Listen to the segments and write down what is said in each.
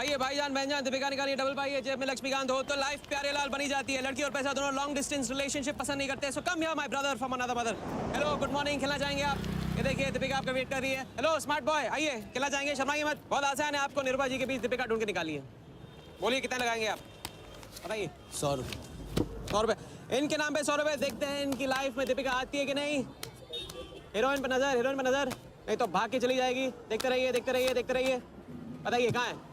आइए भाईजान बहनजान, दीपिका निकालिए डबल पाइए, जेब में लक्ष्मीकांत हो तो लाइफ प्यारे लाल बनी जाती है। लड़की और पैसा दोनों लॉन्ग डिस्टेंस रिलेशनशिप पसंद नहीं करते। So come here my brother from another mother. Hello good morning, खेलना चाहेंगे आप? ये देखिए दीपिका आपका वेट कर रही है। हेलो स्मार्ट बॉय, आइए खेलना चाहेंगे? शर्माइए मत, बहुत आसान है। आपको निर्भा जी के बीच दीपिका ढूंढ के निकाली है। बोलिए कितना लगाएंगे आप, बताइए। 100 रुपये। 100 रुपये इनके नाम पे 100 रुपये। देखते हैं इनकी लाइफ में दीपिका आती है कि नहीं। हीरोइन पे नजर, हीरोइन पे नजर, नहीं तो भाग के चली जाएगी। देखते रहिए देखते रहिए देखते रहिए, बताइए कहाँ है?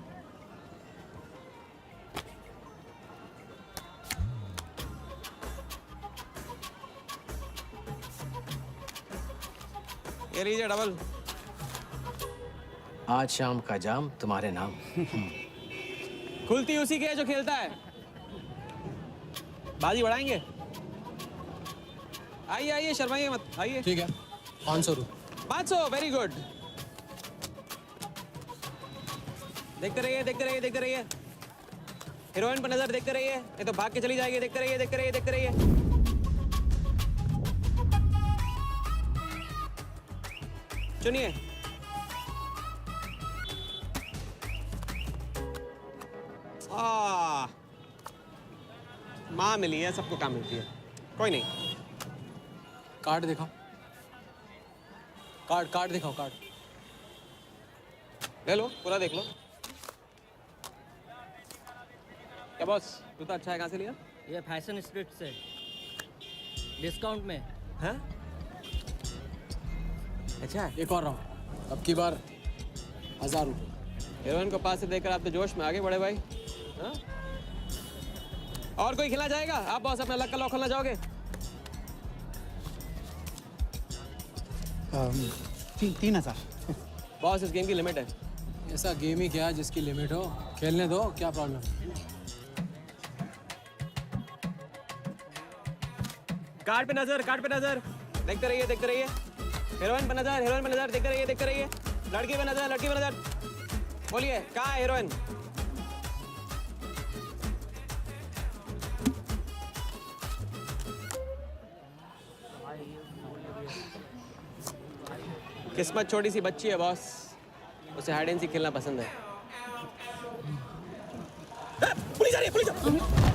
ये लीजिए डबल। आज शाम का जाम तुम्हारे नाम। खुलती उसी की है जो खेलता है। बाजी बढ़ाएंगे? आइए आइए, शर्माइए मत, आइए। ठीक है, 500 रुपये। 500, वेरी गुड। देखते रहिए देखते रहिए देखते रहिए, हीरोइन पर नजर, देखते रहिए नहीं तो भाग के चली जाएगी। देखते रहिए देखते रहिए देखते रहिए। चुनिए। माँ मिली है, सबको काम मिलती है, कोई नहीं। कार्ड दिखाओ, कार्ड दिखाओ, कार्ड ले लो, पूरा देख लो। क्या बॉस, जूता अच्छा है, कहाँ से लिया? ये फैशन स्ट्रीट से डिस्काउंट में। हाँ अच्छा है। एक और राउंड, अब की बार 1000 रुपये। हीरोइन को पास से देखकर आप तो जोश में आगे बढ़े भाई। हाँ? और कोई खिला जाएगा? आप बॉस अपना लक का लॉक खोलना चाहोगे? 3000। बॉस इस गेम की लिमिट है। ऐसा गेम ही क्या जिसकी लिमिट हो, खेलने दो, क्या प्रॉब्लम? कार्ड पे नजर, कार्ड पे नजर, देखते रहिए देखते रहिए। हीरोइन पे नजर, हीरोइन पे नजर, देखते रहिए देखते रहिए। लड़की पे नजर, लड़की पे नजर। बोलिए कहाँ है हीरोइन? किस्मत छोटी सी बच्ची है बॉस, उसे हाइड एंड सीक खेलना पसंद है। पुलिस आ रही है, पुलिस आ रही है।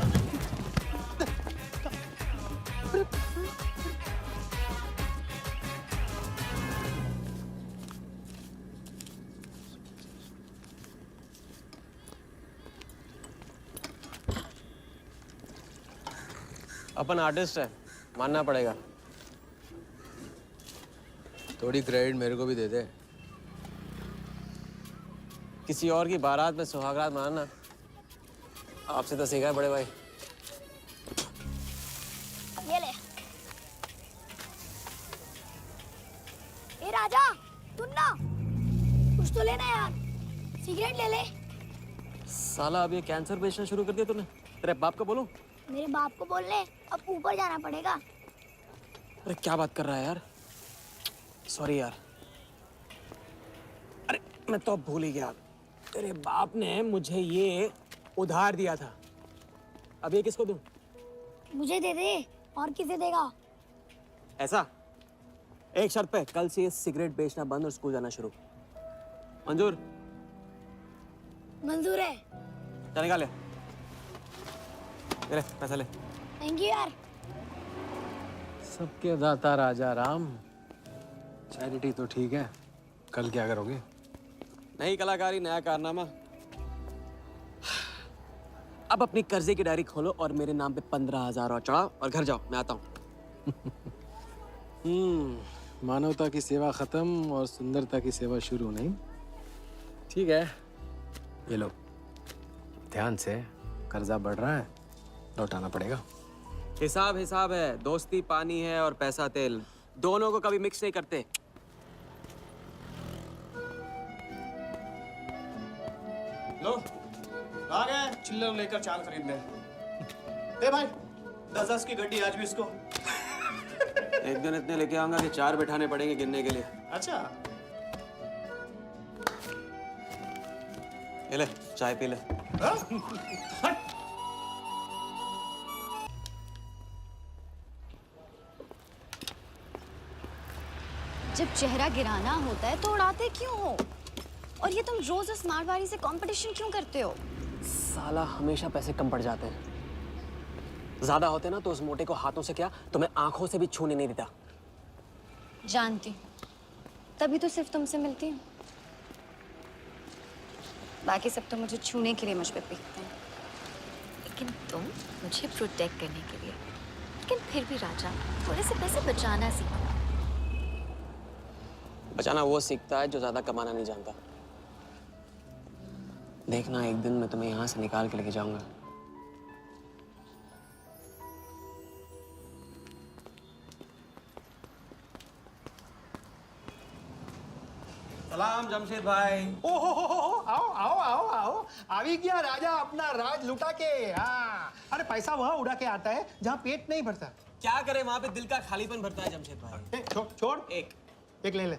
अपन आर्टिस्ट है, मानना पड़ेगा। थोड़ी क्रेडिट मेरे को भी दे दे। किसी और की बारात में सुहागरात मनाना आपसे तो सीखा है बड़े भाई। ये ले। ए राजा, सुन ना, कुछ तो लेना यार, सिगरेट ले ले। साला अब ये कैंसर बेचना शुरू कर दिया तूने। तेरे बाप को बोलूं? मेरे बाप को बोल ले, अब ऊपर जाना पड़ेगा। अरे क्या बात कर रहा है यार, सॉरी यार। अरे मैं तो अब भूल ही गया, तेरे बाप ने मुझे ये उधार दिया था। अब ये किसको दूं? मुझे दे दे, और किसे देगा? ऐसा एक शर्त पे, कल से ये सिगरेट बेचना बंद और स्कूल जाना शुरू। मंजूर? मंजूर है। चल निकाल ले, पैसा ले। थैंक यू यार। सबके दाता राजा राम। चैरिटी तो ठीक है, कल क्या करोगे? नई कलाकारी, नया कारनामा। अब अपनी कर्जे की डायरी खोलो और मेरे नाम पे 15,000 और चढ़ाओ और घर जाओ, मैं आता हूँ। मानवता की सेवा खत्म और सुंदरता की सेवा शुरू नहीं। ठीक है, ये लो, ध्यान से, कर्जा बढ़ रहा है, लौटाना पड़ेगा। हिसाब हिसाब है, दोस्ती पानी है और पैसा तेल, दोनों को कभी मिक्स नहीं करते। लो, आ गए चिल्लर लेकर चाल खरीदने। दे भाई, 10-10 की गड्डी आज भी इसको। एक दिन इतने लेके आऊंगा कि 4 बिठाने पड़ेंगे गिनने के लिए। अच्छा, ये ले, चाय पी ले। हाँ? हट। जब चेहरा गिराना होता है तो उड़ाते क्यों हो? और ये तुम रोज उस मारवाड़ी से कंपटीशन क्यों करते हो? साला हमेशा पैसे कम पड़ जाते हैं। ज्यादा होते ना तो उस मोटे को हाथों से क्या तुम्हें आंखों से भी छूने नहीं देता। जानती हूँ, तभी तो सिर्फ तुमसे मिलती हूँ। बाकी सब तो मुझे छूने के लिए मुझ पे पीकते हैं, लेकिन तुम मुझे प्रोटेक्ट करने के लिए। लेकिन फिर भी राजा, थोड़े से पैसे बचाना सीखो। बचाना वो सीखता है जो ज्यादा कमाना नहीं जानता। देखना एक दिन मैं तुम्हें यहाँ से निकाल के लेके जाऊंगा। सलाम जमशेद भाई। ओहो आओ आओ आओ आओ अभी क्या राजा अपना राज लुटा के। हाँ अरे पैसा वहाँ उड़ा के आता है जहाँ पेट नहीं भरता। क्या करे वहां पे दिल का खालीपन भरता है जमशेद भाई। छोड़ एक ले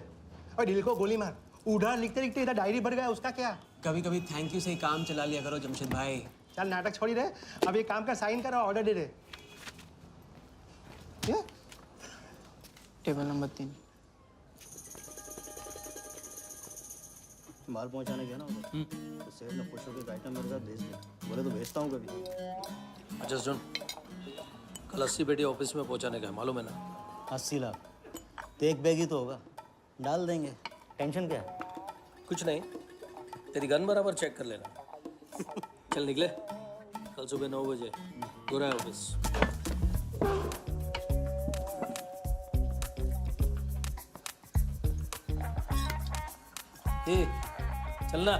और दिल को गोली मार। उधार लिखते लिखते इधर डायरी भर गया, उसका क्या। कभी कभी थैंक यू से ही काम चला लिया करो जमशेद भाई। चल नाटक छोड़ी रहे, अब एक काम का साइन करा, ऑर्डर दे दे। ये टेबल नंबर 3। माल पहुंचाने गया ना उधर, तो सेठ ने खुश होकर आइटम मेरे साथ भेज दिया। बोले तो भेजता हूँ कभी। अच्छा सुन, कल 80 पेटी ऑफिस में पहुंचाने का है, मालूम है ना? 80 लाख तो एक बैग ही तो होगा, डाल देंगे। टेंशन क्या है? कुछ नहीं, तेरी गन बराबर चेक कर लेना। चल निकले, कल सुबह 9 बजे पूरा ऑफिस। चलना।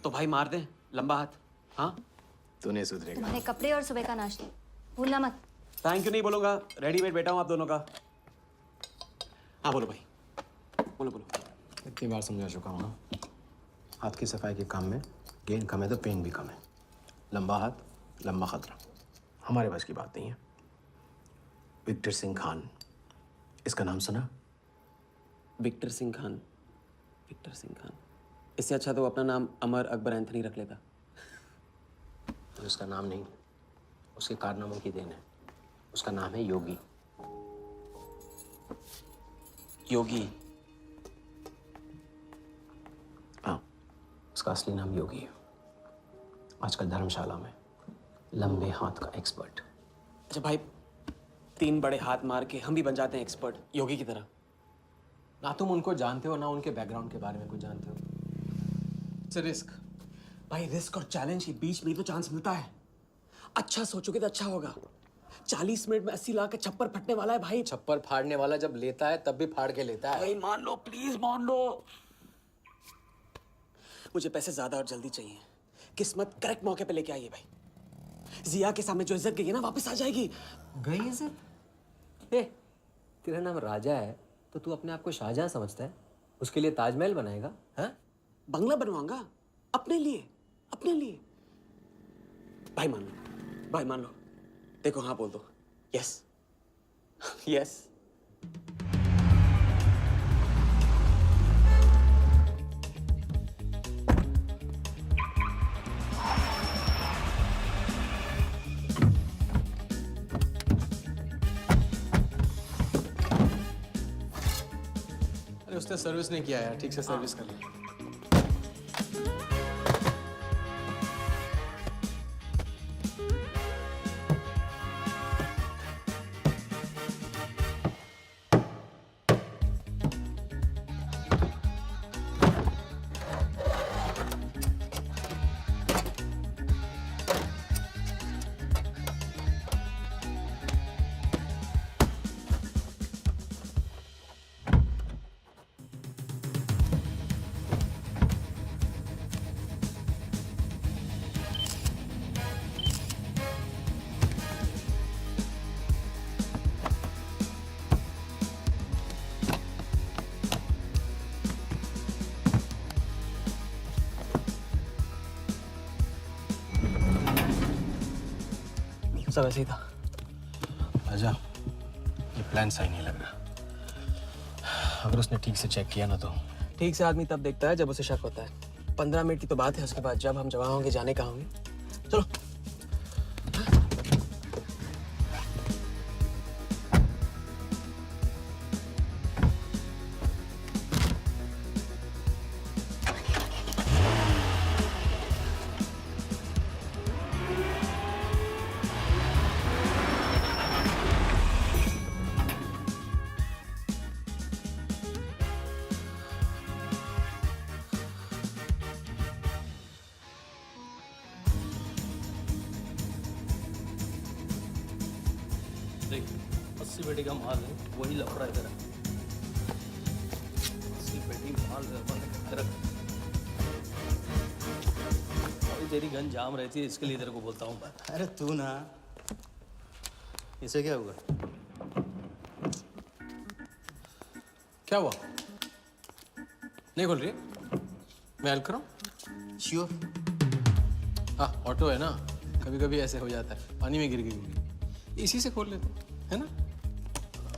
तो भाई मार दे लंबा हाथ। हाँ तू नहीं सुधरेगा। तुम्हारे कपड़े और सुबह का नाश्ता भूलना मत। थैंक यू नहीं बोलूंगा, रेडीमेड बैठा हूँ आप दोनों का। हाँ बोलो भाई, बोलो बोलो। इतनी बार समझा चुका हूँ ना, हाथ की सफाई के काम में गेन कम है तो पेन भी कम है। लंबा हाथ लंबा खतरा, हमारे बस की बात नहीं है। विक्टर सिंह खान, इसका नाम सुना? Victor Singh Khan, Victor Singh Khan. इससे अच्छा तो अपना नाम अमर अकबर एंथनी रख लेता। तो उसका नाम नहीं, उसके कारनामों की देन है। उसका नाम है योगी। योगी? हाँ, उसका असली नाम योगी है। आजकल धर्मशाला में लंबे हाथ का एक्सपर्ट। अच्छा भाई, 3 बड़े हाथ मार के हम भी बन जाते हैं एक्सपर्ट योगी की तरह। ना तुम उनको जानते हो ना उनके बैकग्राउंड के बारे में कुछ जानते हो। इट्स रिस्क भाई। रिस्क और चैलेंज के बीच में ही तो चांस मिलता है। अच्छा सोचोगे तो अच्छा होगा। 40 मिनट में 80 लाख का छप्पर फटने वाला है भाई। छप्पर फाड़ने वाला जब लेता है तब भी फाड़ के लेता है। भाई मान लो, प्लीज मान लो। मुझे पैसे ज्यादा और जल्दी चाहिए। किस्मत करेक्ट मौके पे लेके आइए भाई। जिया के सामने जो इज्जत गई है ना, वापस आ जाएगी। गई इज्जत? तेरा नाम राजा है तो तू अपने आप को शाहजहां समझता है? उसके लिए ताजमहल बनाएगा? हाँ, बंगला बनवाऊंगा अपने लिए, अपने लिए। भाई मान लो, भाई मान लो। देखो हाँ बोल दो। Yes yes. अरे उसने सर्विस नहीं किया यार, ठीक से सर्विस कर ली। सब ऐसे ही था। राजा, ये प्लान सही नहीं लग रहा। अगर उसने ठीक से चेक किया ना तो ठीक से आदमी तब देखता है जब उसे शक होता है। 15 मिनट की तो बात है, उसके बाद जब हम जवान होंगे जाने कहाँ होंगे। चलो। देख 80 पेटी का माल है, वही लफड़ा इधर है। 80 पेटी माल इधर रख। अभी तेरी गन जाम रहती है, इसके लिए तेरे को बोलता हूँ मैं। अरे तू ना, इसे क्या हुआ? क्या हुआ? नहीं खोल रही है? मैं हेल्प करूं? श्योर। हाँ, ऑटो है ना, कभी कभी ऐसे हो जाता है। पानी में गिर गई होगी, इसी से खोल लेते है ना।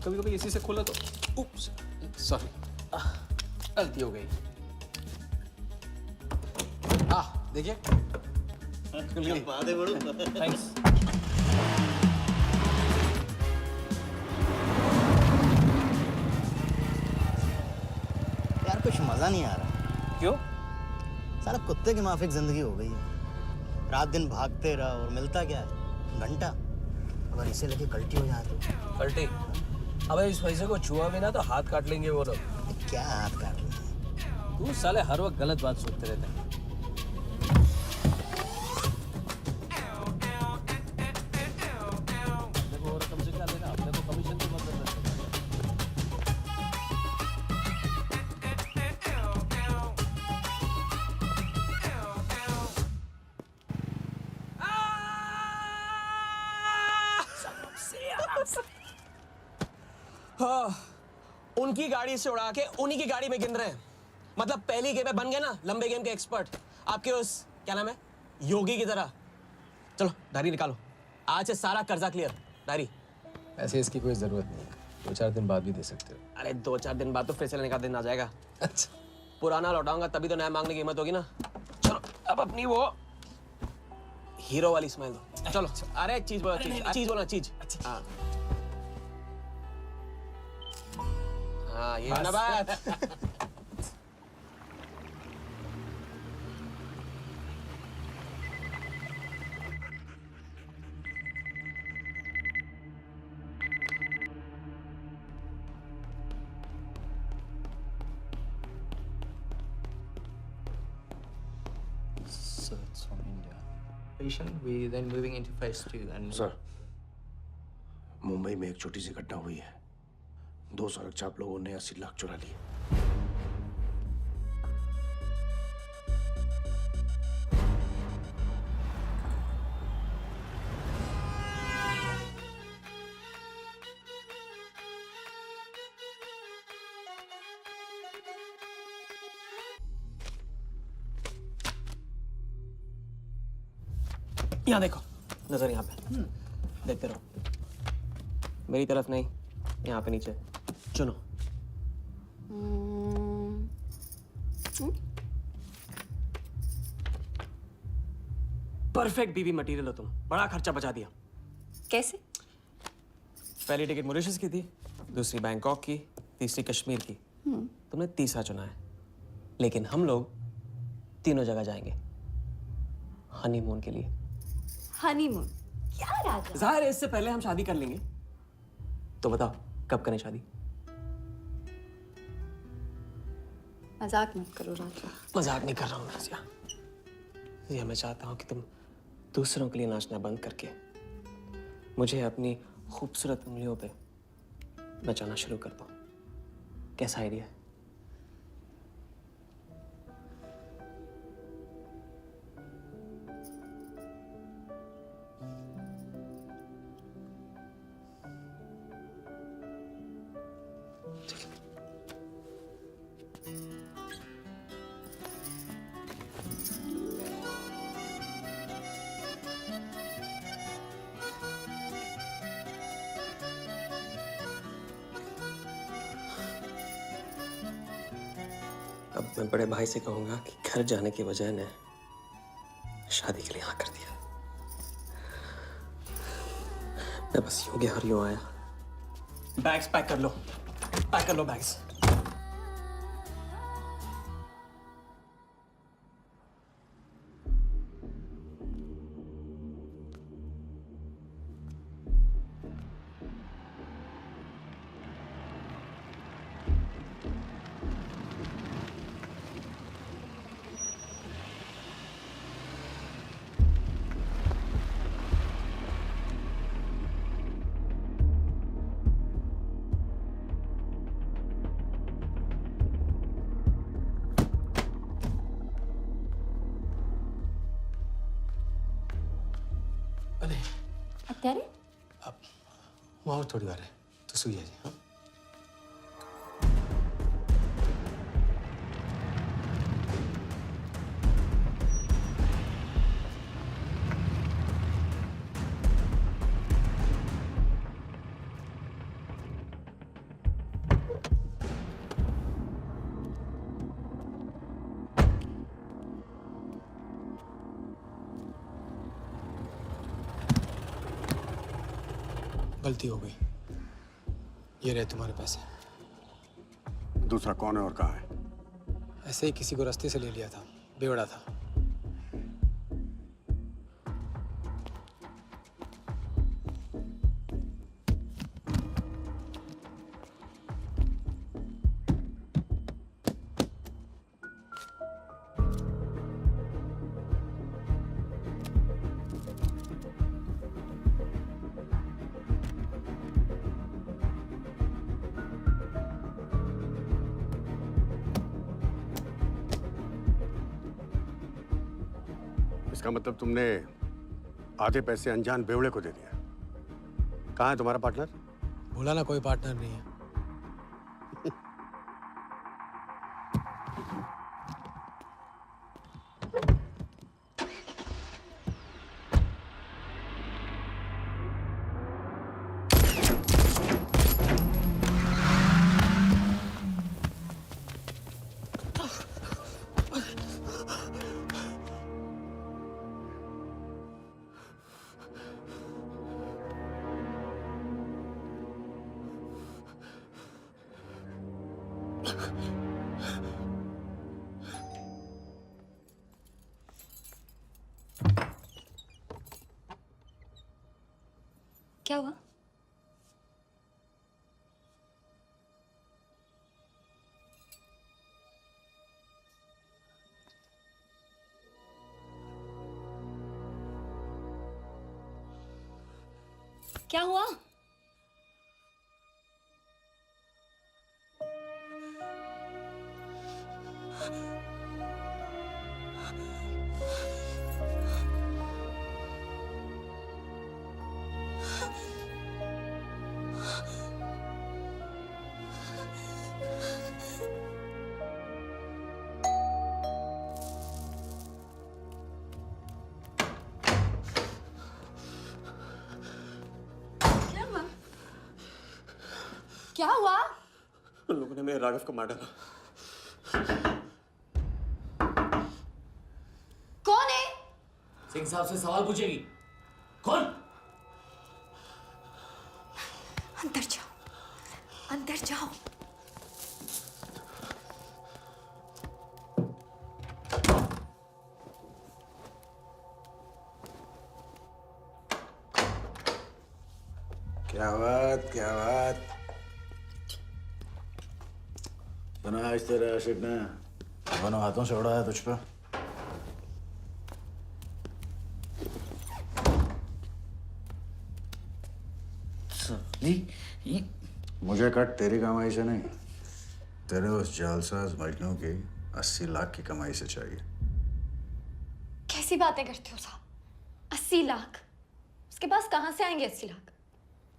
कभी कभी इसी से खोला तो उप्स, सॉरी, गलती हो गई। हाँ देखिए, खुल गई। बात है बड़ू। थैंक्स। यार कुछ मजा नहीं आ रहा। क्यों? साला कुत्ते की माफिक जिंदगी हो गई है। रात दिन भागते रहो और मिलता क्या है? घंटा। अगर इसे लेके कल्टी हो जाए तो पलटी। अबे इस पैसे को छुआ भी ना तो हाथ काट लेंगे वो लोग। क्या हाथ काट रहे हैं? तू साले हर वक्त गलत बात सोचते रहते हैं। देखो और कम से क्या लेना, अपने को कमीशन तो मत देना। हाँ, उनकी गाड़ी से उड़ा के उन्हीं की गाड़ी में गिन रहे हैं। मतलब पहली गेम में बन गए ना लंबे गेम के एक्सपर्ट। आपके उस क्या नाम है, योगी की तरह। चलो डायरी निकालो, आज से सारा कर्जा क्लियर। डायरी। ऐसे इसकी कोई जरूरत नहीं, 2-4 दिन बाद भी दे सकते हो। अरे 2-4 दिन बाद तो फिर से लेने का दिन आ जाएगा। अच्छा, पुराना लौटाऊंगा तभी तो नया मांगने की हिम्मत होगी ना। चलो अब अपनी वो हीरो वाली स्माइल दो। चलो। अरे चीज बोलो, चीज बोलो, चीज। हाँ हाँ, ये है ना बात। So it's from India. patient, we then moving into phase 2 and sir, Mumbai में एक छोटी सी घटना हुई है। 2 सड़क चाप लोगों ने 80 लाख चुरा लिए। यहाँ देखो, नजर यहाँ पे। देखते रहो, मेरी तरफ नहीं, यहाँ पे नीचे। चुनो। परफेक्ट बीवी मटेरियल हो तुम, बड़ा खर्चा बचा दिया। कैसे? पहली टिकट मॉरिशस की थी, दूसरी बैंकॉक की, तीसरी कश्मीर की। तुमने तीसरा चुना है, लेकिन हम लोग तीनों जगह जाएंगे हनीमून के लिए। हनीमून? क्या राजा? जाहिर है इससे पहले हम शादी कर लेंगे। तो बताओ कब करें शादी? मजाक मत करो राजा। मजाक नहीं कर रहा हूँ नाज़िया। ये मैं चाहता हूँ कि तुम दूसरों के लिए नाचना बंद करके मुझे अपनी खूबसूरत उंगलियों पे नचाना शुरू कर दो। कैसा आइडिया है? मैं बड़े भाई से कहूंगा कि घर जाने के बजाय ने शादी के लिए हाँ कर दिया। मैं बस यूं गया और यूं आया। बैग्स पैक कर लो, पैक कर लो बैग्स। अरे અત્યારે હું આવું થોડી વાર તો સુઈ જજે હા गलती हो गई। ये रहे तुम्हारे पैसे। दूसरा कौन है और कहाँ है? ऐसे ही किसी को रास्ते से ले लिया था, बेवड़ा था। इसका मतलब तुमने आधे पैसे अनजान बेवड़े को दे दिया। कहाँ है तुम्हारा पार्टनर? बोला ना कोई पार्टनर नहीं है। क्या हुआ? क्या हुआ? क्या हुआ? उन लोगों ने मेरे राघव को मार डाला। कौन है? सिंह साहब से सवाल पूछेगी। कौन? अंदर जाओ, अंदर जाओ। क्या बात, क्या बात। सुना आज तेरे आशिक ने दोनों हाथों से उड़ाया तुझ पे। मुझे कट तेरी कमाई से नहीं, तेरे उस जालसाज मजनू की 80 लाख की कमाई से चाहिए। कैसी बातें करते हो साहब? 80 लाख? उसके पास कहाँ से आएंगे 80 लाख?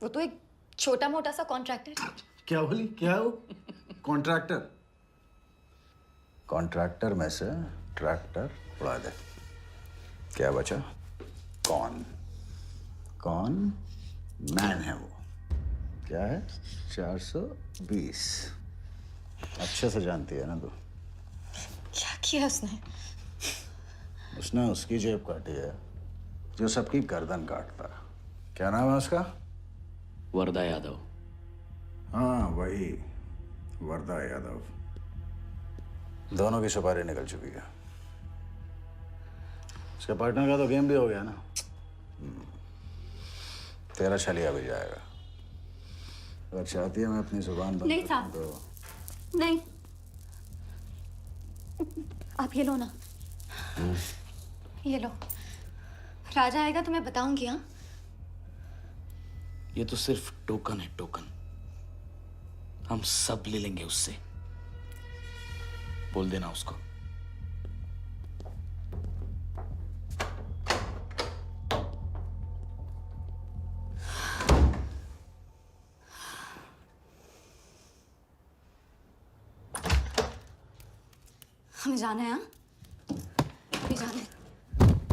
वो तो एक छोटा मोटा सा कॉन्ट्रैक्टर है। क्या बोली? क्या हो? कॉन्ट्रैक्टर? कॉन्ट्रैक्टर में से ट्रैक्टर उड़ा दे, क्या बचा? कौन? कौन मैन है वो? क्या है? 420। अच्छे से जानती है ना तू। किया उसने? उसने उसकी जेब काटी है जो सबकी गर्दन काटता है। क्या नाम है उसका? वरदा यादव। हाँ वही, वरदा यादव। दोनों की सुपारी निकल चुकी है। उसके पार्टनर का तो गेम भी हो गया ना। तेरा छलिया भी जाएगा। अगर चाहती है मैं अपनी जुबान बंद नहीं करूं साहब। तो नहीं, आप ये लो ना। ये लो, राजा आएगा तो मैं बताऊंगी। हाँ, ये तो सिर्फ टोकन है, टोकन। हम सब ले लेंगे उससे। बोल देना उसको। हमें जाना है। हाँ, अभी जाना है।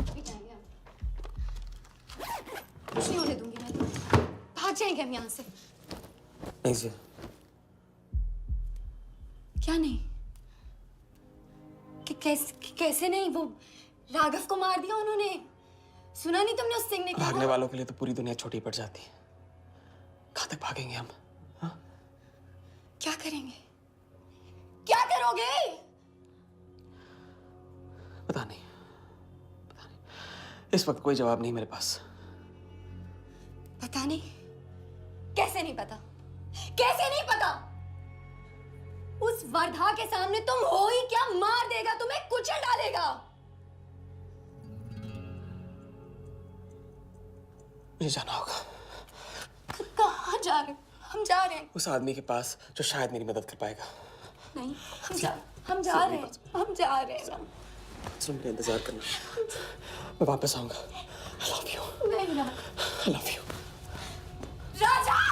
अभी जाएंगे हम। कुछ नहीं होने दूंगी मैं। भाग जाएंगे हम यहाँ से। नहीं जी। क्या नहीं? कैसे नहीं? वो राघव को मार दिया उन्होंने। सुना नहीं तुमने उस सिंह ने? भागने वालों के लिए तो पूरी दुनिया छोटी पड़ जाती है। कहाँ तक भागेंगे हम? हाँ? क्या करेंगे? क्या करोगे? पता नहीं। इस वक्त कोई जवाब नहीं मेरे पास। पता नहीं? कैसे नहीं पता? कैसे नहीं पता? उस वर्धा के सामने तुम हो ही क्या? मार देगा, तुम्हें कुचल डालेगा। मुझे जाना होगा। कहाँ जा रहे हो? हम जा रहे हैं। उस आदमी के पास जो शायद मेरी मदद कर पाएगा। नहीं, हम जा रहे हैं। हम जा रहे हैं। सुन, मेरा इंतजार करना। मैं वापस आऊंगा। I love you. नहीं ना। I love you. राजा!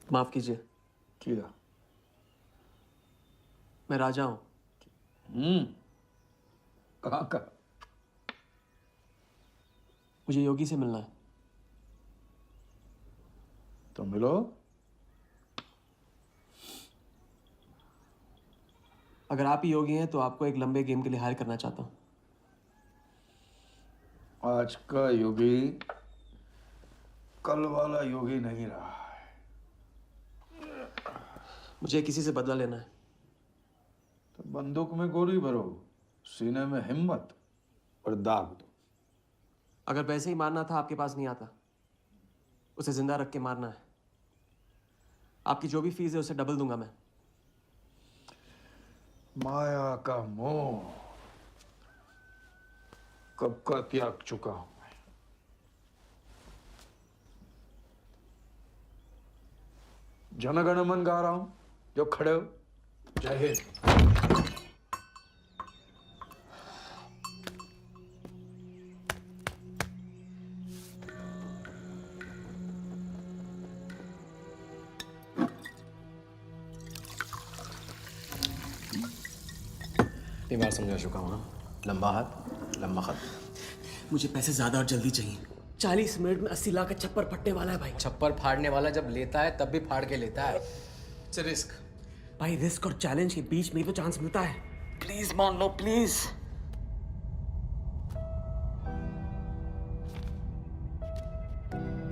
माफ कीजिए। किया। मैं राजा हूं। कहाँ का? मुझे योगी से मिलना है। तो मिलो। अगर आप ही योगी हैं तो आपको एक लंबे गेम के लिए हायर करना चाहता हूं। आज का योगी कल वाला योगी नहीं रहा है। मुझे किसी से बदला लेना है। तो बंदूक में गोली भरो, सीने में हिम्मत और दाग दो। अगर वैसे ही मारना था आपके पास नहीं आता। उसे जिंदा रख के मारना है। आपकी जो भी फीस है उसे डबल दूंगा मैं। माया का मोह कब का त्याग चुका हूं मैं। जनगण मन गा रहा हूं, जो खड़े हो। जय हिंद। इतनी बार समझा चुका हूं ना। लंबा हाथ लंबा खत। मुझे पैसे ज्यादा और जल्दी चाहिए। 40 मिनट में 80 लाख का छप्पर फटने वाला है भाई। छप्पर फाड़ने वाला जब लेता है तब भी फाड़ के लेता है। इट्स रिस्क भाई। रिस्क और चैलेंज के बीच में ही तो चांस मिलता है। प्लीज मान लो, प्लीज।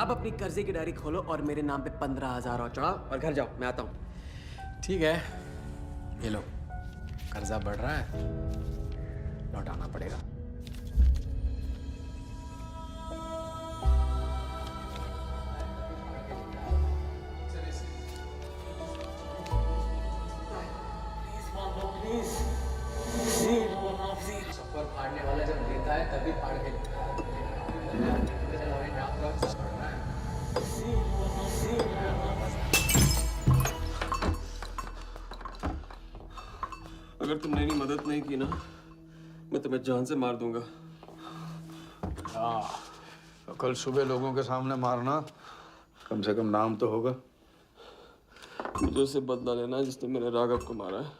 अब अपनी कर्जे की डायरी खोलो और मेरे नाम पे 15,000 और चढ़ाओ और घर जाओ। मैं आता हूं। ठीक है, ये लो। कर्जा बढ़ रहा है, लौटाना पड़ेगा। प्लीज तभी फाड़ के अगर तुमने मेरी मदद नहीं की ना, मैं तुम्हें जान से मार दूंगा। हाँ, तो कल सुबह लोगों के सामने मारना, कम से कम नाम तो होगा। मुझे उससे बदला लेना जिसने मेरे राघव को मारा है।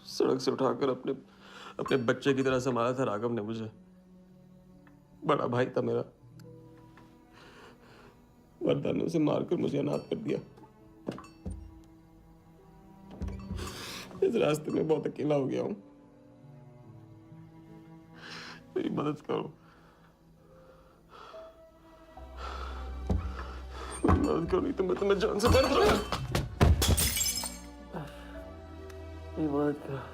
सड़क से उठाकर अपने बच्चे की तरह संभाला था राघव ने मुझे। बड़ा भाई था मेरा, वरदान ने उसे मारकर मुझे अनाथ कर दिया। इस रास्ते में बहुत अकेला हो गया हूँ। मेरी मदद करो, मेरी मदद करो, नहीं तो मैं तुम्हें जान से मार दूंगा। मेरी मदद करो।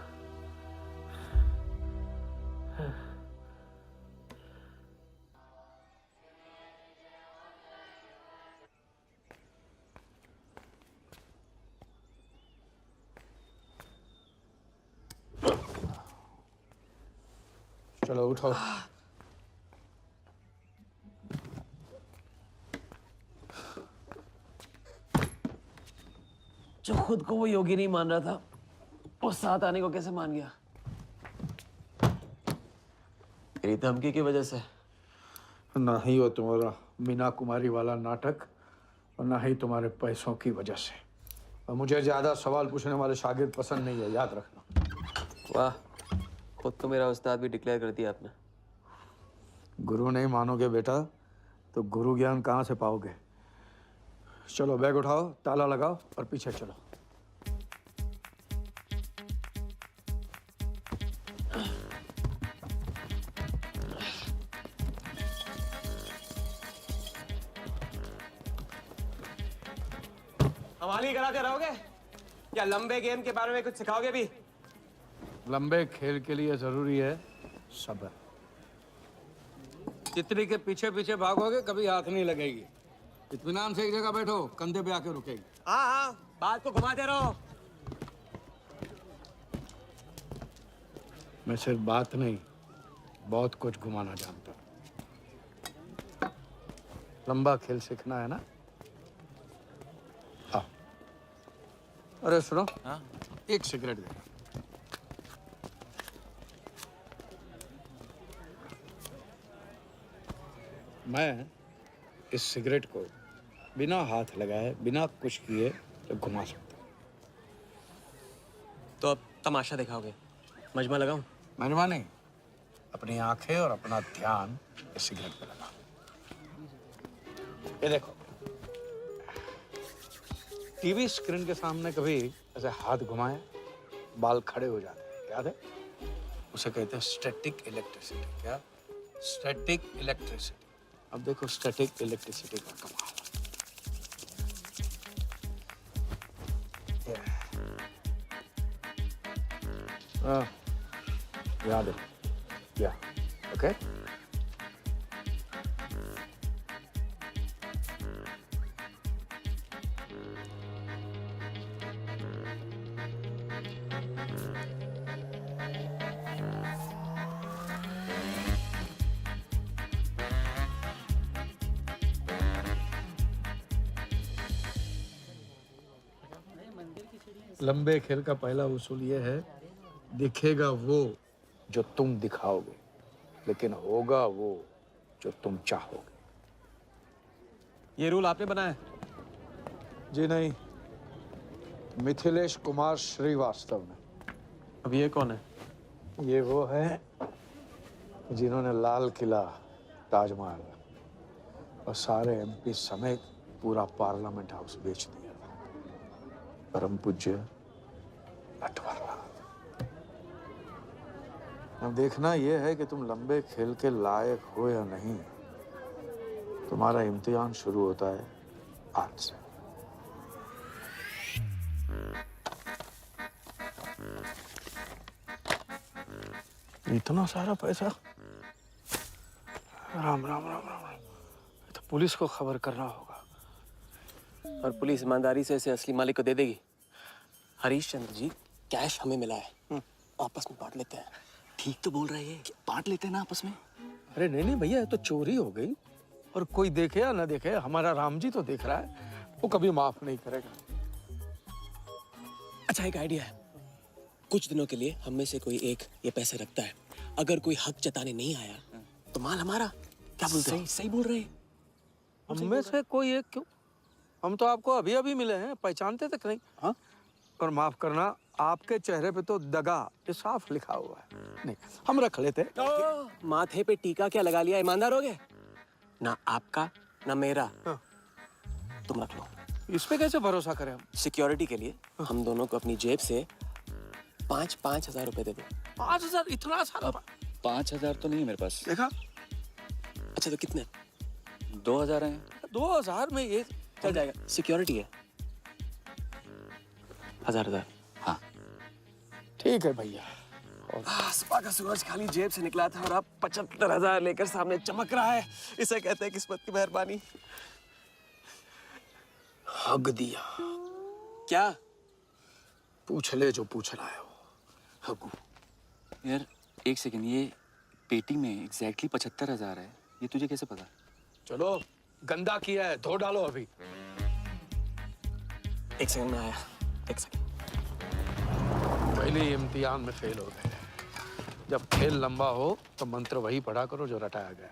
चलो उठो। जो खुद को वो योगी नहीं मान रहा था, वो साथ आने को कैसे मान गया? तेरी धमकी की वजह से। ना ही वो तुम्हारा मीना कुमारी वाला नाटक और ना ही तुम्हारे पैसों की वजह से। और मुझे ज्यादा सवाल पूछने वाले शागिर्द पसंद नहीं है, याद रखना। वाह, खुद तो मेरा उस्ताद भी डिक्लेयर कर दिया आपने। गुरु नहीं मानोगे बेटा तो गुरु ज्ञान कहाँ से पाओगे? चलो बैग उठाओ, ताला लगाओ और पीछे चलो। हमारी कराते रहोगे या लंबे गेम के बारे में कुछ सिखाओगे भी? लंबे खेल के लिए जरूरी है सब्र। तितली के पीछे पीछे भागोगे कभी हाथ नहीं लगेगी। इत्मीनान से एक जगह बैठो, कंधे पे आके रुकेगी। हाँ हाँ, बात को घुमाते रहो। मैं सिर्फ बात नहीं, बहुत कुछ घुमाना जानता हूँ। लंबा खेल सीखना है ना? हाँ। अरे सुनो, हाँ? एक सिगरेट दे। मैं इस सिगरेट को बिना हाथ लगाए, बिना कुछ किए तो घुमा सकता हूँ। तो अब तमाशा दिखाओगे? मजमा लगाऊं? मजमा नहीं, अपनी आंखें और अपना ध्यान इस सिगरेट पे लगा। ये देखो, टीवी स्क्रीन के सामने कभी ऐसे हाथ घुमाए बाल खड़े हो जाते हैं, याद है? उसे कहते हैं स्टैटिक इलेक्ट्रिसिटी। क्या? Static electricity. अब देखो स्टैटिक इलेक्ट्रिसिटी का कमाल। याद है? या ओके। लंबे खेल का पहला उसूल यह है, दिखेगा वो जो तुम दिखाओगे, लेकिन होगा वो जो तुम चाहोगे। ये रूल आपने बनाया? जी नहीं, मिथिलेश कुमार श्रीवास्तव ने। अब ये कौन है? ये वो है जिन्होंने लाल किला, ताजमहल और सारे एमपी समेत पूरा पार्लियामेंट हाउस बेच दिया था। परम पूज्य नटवरलाल। अब देखना यह है कि तुम लंबे खेल के लायक हो या नहीं। तुम्हारा इम्तिहान शुरू होता है आज से। इतना सारा पैसा? राम राम राम राम राम। तो पुलिस को खबर करना होगा। और पुलिस ईमानदारी से इसे असली मालिक को दे देगी। हरीश चंद्र जी, कैश हमें मिला है, आपस में बांट लेते हैं। ठीक तो बोल रहे हैं, बांट लेते ना आपस में। अरे नहीं नहीं भैया, ये तो चोरी हो गई, और कोई देखे या ना देखे, हमारा राम जी तो देख रहा है, वो कभी माफ नहीं करेगा। अच्छा, एक आइडिया है। कुछ दिनों के लिए हम में से कोई एक ये पैसे रखता है, अगर कोई हक जताने नहीं आया तो माल हमारा। क्या बोलते हो? सही बोल रहे हैं। हम में से कोई एक क्यों, हम तो आपको अभी अभी मिले हैं, पहचानते तक नहीं। हाँ, और माफ करना, आपके चेहरे पे तो दगा ये साफ लिखा हुआ है। नहीं, हम रख लेते। माथे पे टीका क्या लगा लिया, ईमानदार हो गए ना? आपका ना मेरा। तुम रख लो। इस पे कैसे भरोसा करें हम? सिक्योरिटी के लिए हम दोनों को अपनी जेब से 5,000 रुपए दे दो। 5,000 इतना सारा? 5,000 तो नहीं है मेरे पास। देखा? अच्छा तो कितने? 2,000 हैं। 2,000 में ये चल जाएगा, सिक्योरिटी है। 1,000। हाँ ठीक है भैया। सुबह का सूरज खाली जेब से निकला था और अब 75,000 लेकर सामने चमक रहा है। इसे कहते हैं किस्मत की मेहरबानी। हग दिया। क्या? पूछ ले जो पूछ रहा है वो। हगू। यार एक सेकंड, ये पेटी में एग्जैक्टली 75,000 है, ये तुझे कैसे पता? चलो, गंदा किया है, धो डालो अभी। एक सेकंड में आया, एक सेकंड। पहले ही इम्तिहान में फेल हो गए। जब खेल लंबा हो तो मंत्र वही पढ़ा करो जो रटाया गया।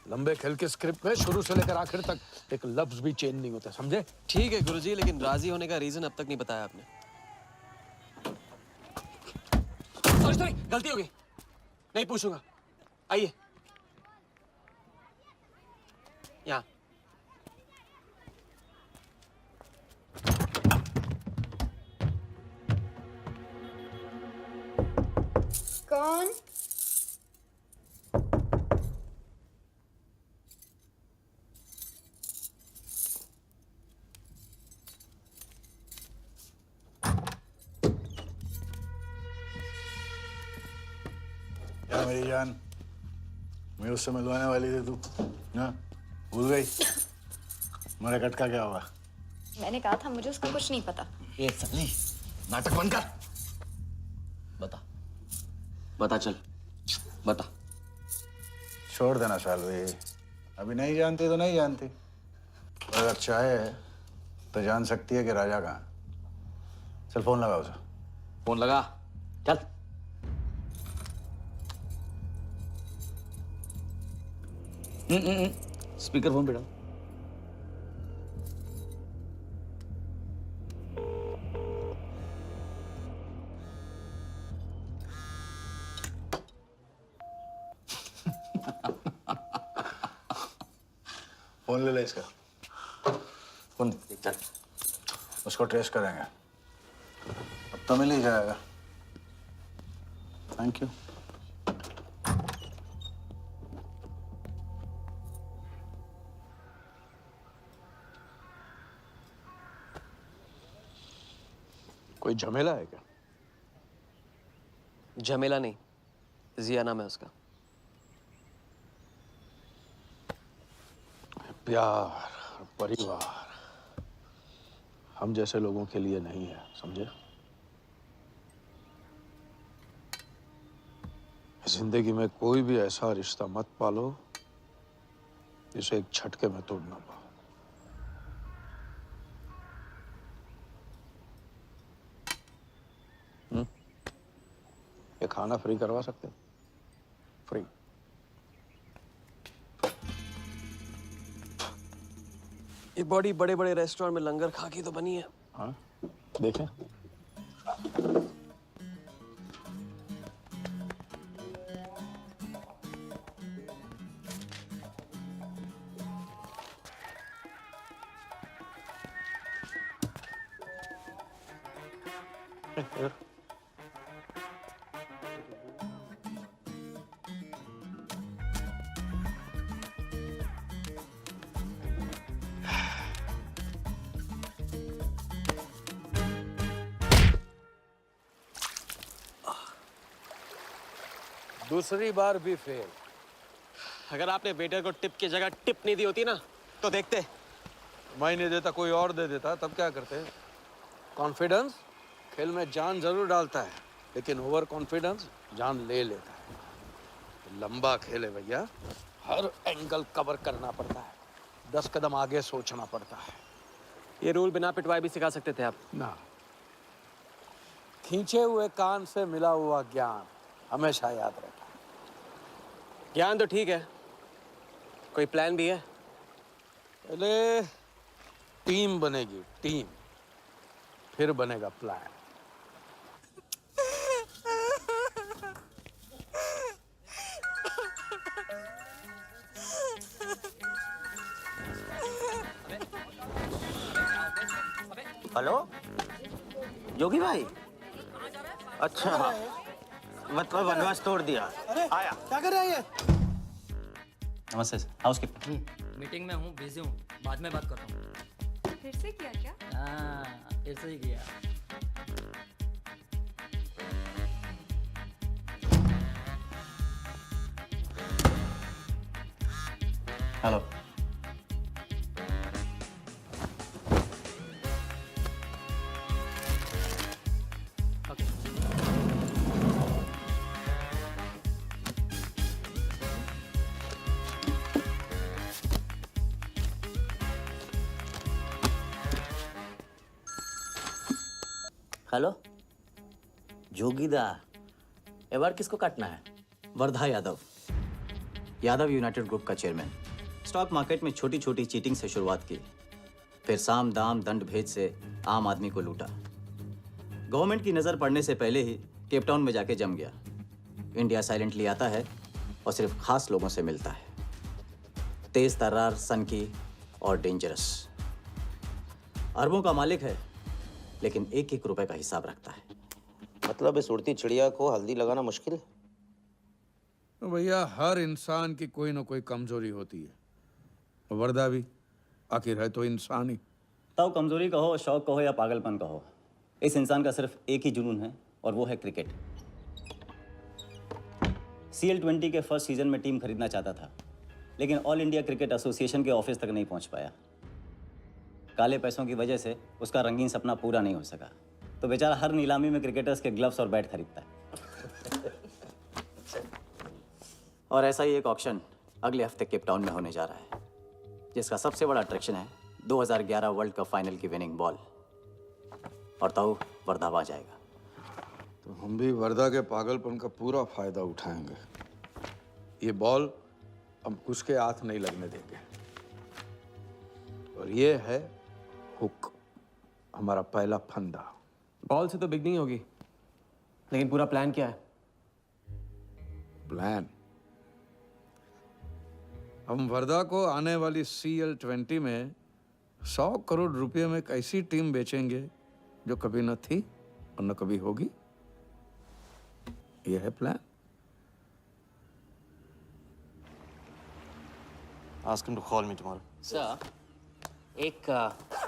लंबे खेल के स्क्रिप्ट में शुरू से लेकर आखिर तक एक लफ्ज भी चेंज नहीं होता, समझे? ठीक है गुरुजी, लेकिन राजी होने का रीजन अब तक नहीं बताया आपने। सॉरी, गलती हो गई, नहीं पूछूंगा। आइए यहाँ। कौन? क्या मेरी जान, मैं उससे मिलवाने वाली थी, तू ना भूल गई? मेरा कटका क्या हुआ? मैंने कहा था मुझे उसका कुछ नहीं पता। ये सगली नाटक बंद कर। बता चल, बता। छोड़ देना सालवी, अभी नहीं जानती तो नहीं जानती, और अगर चाहे तो जान सकती है कि राजा कहाँ। चल फोन लगा उसे। फोन लगा, चल। स्पीकर फोन पे डाल। फोन ले ले इसका, फोन चल, उसको ट्रेस करेंगे, अब तो मिल ही जाएगा। Thank you. कोई झमेला है क्या? झमेला नहीं, जिया नाम है उसका। प्यार, परिवार हम जैसे लोगों के लिए नहीं है, समझे? जिंदगी में कोई भी ऐसा रिश्ता मत पालो जिसे एक झटके में तोड़ ना पाओ। ये खाना फ्री करवा सकते? फ्री। ये बॉडी बड़े बड़े रेस्टोरेंट में लंगर खा के तो बनी है। हाँ, देखें। दूसरी बार भी फेल। अगर आपने वेटर को टिप की जगह टिप नहीं दी होती ना तो देखते। मैं नहीं देता, कोई और दे देता, तब क्या करते? कॉन्फिडेंस खेल में जान जरूर डालता है। लेकिन ओवर कॉन्फिडेंस जान ले लेता है। तो लंबा खेले भैया, हर एंगल कवर करना पड़ता है, 10 कदम आगे सोचना पड़ता है। ये रूल बिना पिटवाए भी सिखा सकते थे आप ना, खींचे हुए कान से मिला हुआ ज्ञान हमेशा याद रहता है। ज्ञान तो ठीक है, कोई प्लान भी है? पहले टीम बनेगी, टीम, फिर बनेगा प्लान। हेलो जोगी भाई, अच्छा मतलब वनवास तोड़ दिया। आया क्या कर रहा है ये? नमस्ते सर, हाउसकीपिंग। मीटिंग में हूँ, बिजी हूँ, बाद में बात करता हूँ। फिर से किया क्या? हाँ, फिर से ही किया। हेलो। हेलो जोगीदा, ए बार किसको काटना है? वर्धा यादव, यादव यूनाइटेड ग्रुप का चेयरमैन। स्टॉक मार्केट में छोटी छोटी चीटिंग से शुरुआत की, फिर साम दाम दंड भेद से आम आदमी को लूटा। गवर्नमेंट की नज़र पड़ने से पहले ही केप टाउन में जाके जम गया। इंडिया साइलेंटली आता है और सिर्फ खास लोगों से मिलता है। तेज तर्रार, सनकी और डेंजरस। अरबों का मालिक है, लेकिन एक एक रुपए का हिसाब रखता है। मतलब इस उड़ती चिड़िया को हल्दी लगाना मुश्किल है? तो भैया हर इंसान की कोई ना कोई कमजोरी होती है। वर्दा भी आखिर है तो इंसान ही। ताऊ कमजोरी कहो, शौक कहो या पागलपन कहो, इस इंसान का सिर्फ एक ही जुनून है और वो है क्रिकेट। CL20 के फर्स्ट सीजन में टीम खरीदना चाहता था, लेकिन ऑल इंडिया क्रिकेट एसोसिएशन के ऑफिस तक नहीं पहुंच पाया। काले पैसों की वजह से उसका रंगीन सपना पूरा नहीं हो सका, तो बेचारा हर नीलामी में क्रिकेटर्स के ग्लव्स और बैट खरीदता है। और ऐसा ही एक ऑक्शन अगले हफ्ते केप टाउन में होने जा रहा है, जिसका सबसे बड़ा अट्रैक्शन है 2011 वर्ल्ड कप फाइनल की विनिंग बॉल। और ताऊ वर्धा आ जाएगा। तो हम भी वर्दा के पागलपन का पूरा फायदा उठाएंगे। ये बॉल हम उसके हाथ नहीं लगने देंगे। और ये है हुक, हमारा पहला फंदा। बॉल से तो बिग नहीं होगी, लेकिन पूरा प्लान क्या है? प्लान, हम वर्धा को आने वाली CL20 में 100 करोड़ रुपए में एक ऐसी टीम बेचेंगे जो कभी न थी और न कभी होगी। यह है plan. Ask him to call me tomorrow. Sir, एक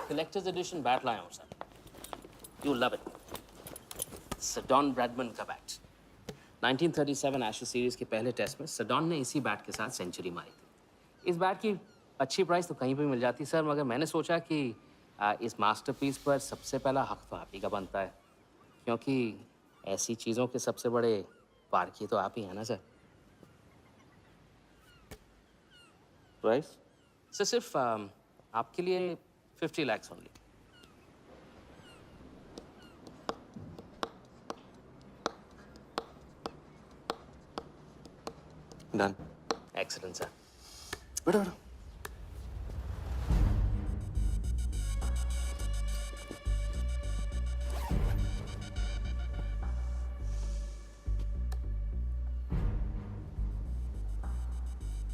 कलेक्टर्स एडिशन बैट लाया हूँ sir. You love it. Sir Don Bradman का बैट। 1937 एशेज सीरीज के पहले टेस्ट में सडॉन ने इसी बैट के साथ सेंचुरी मारी थी। इस बैट की अच्छी प्राइस तो कहीं भी मिल जाती सर, मगर मैंने सोचा कि इस मास्टरपीस पर सबसे पहला हक तो आप ही का बनता है, क्योंकि ऐसी चीज़ों के सबसे बड़े पारखी तो आप ही हैं ना सर। प्राइस सर सिर्फ आपके लिए 50 lakhs only. Done. Excellent sir. बैठो बैठो।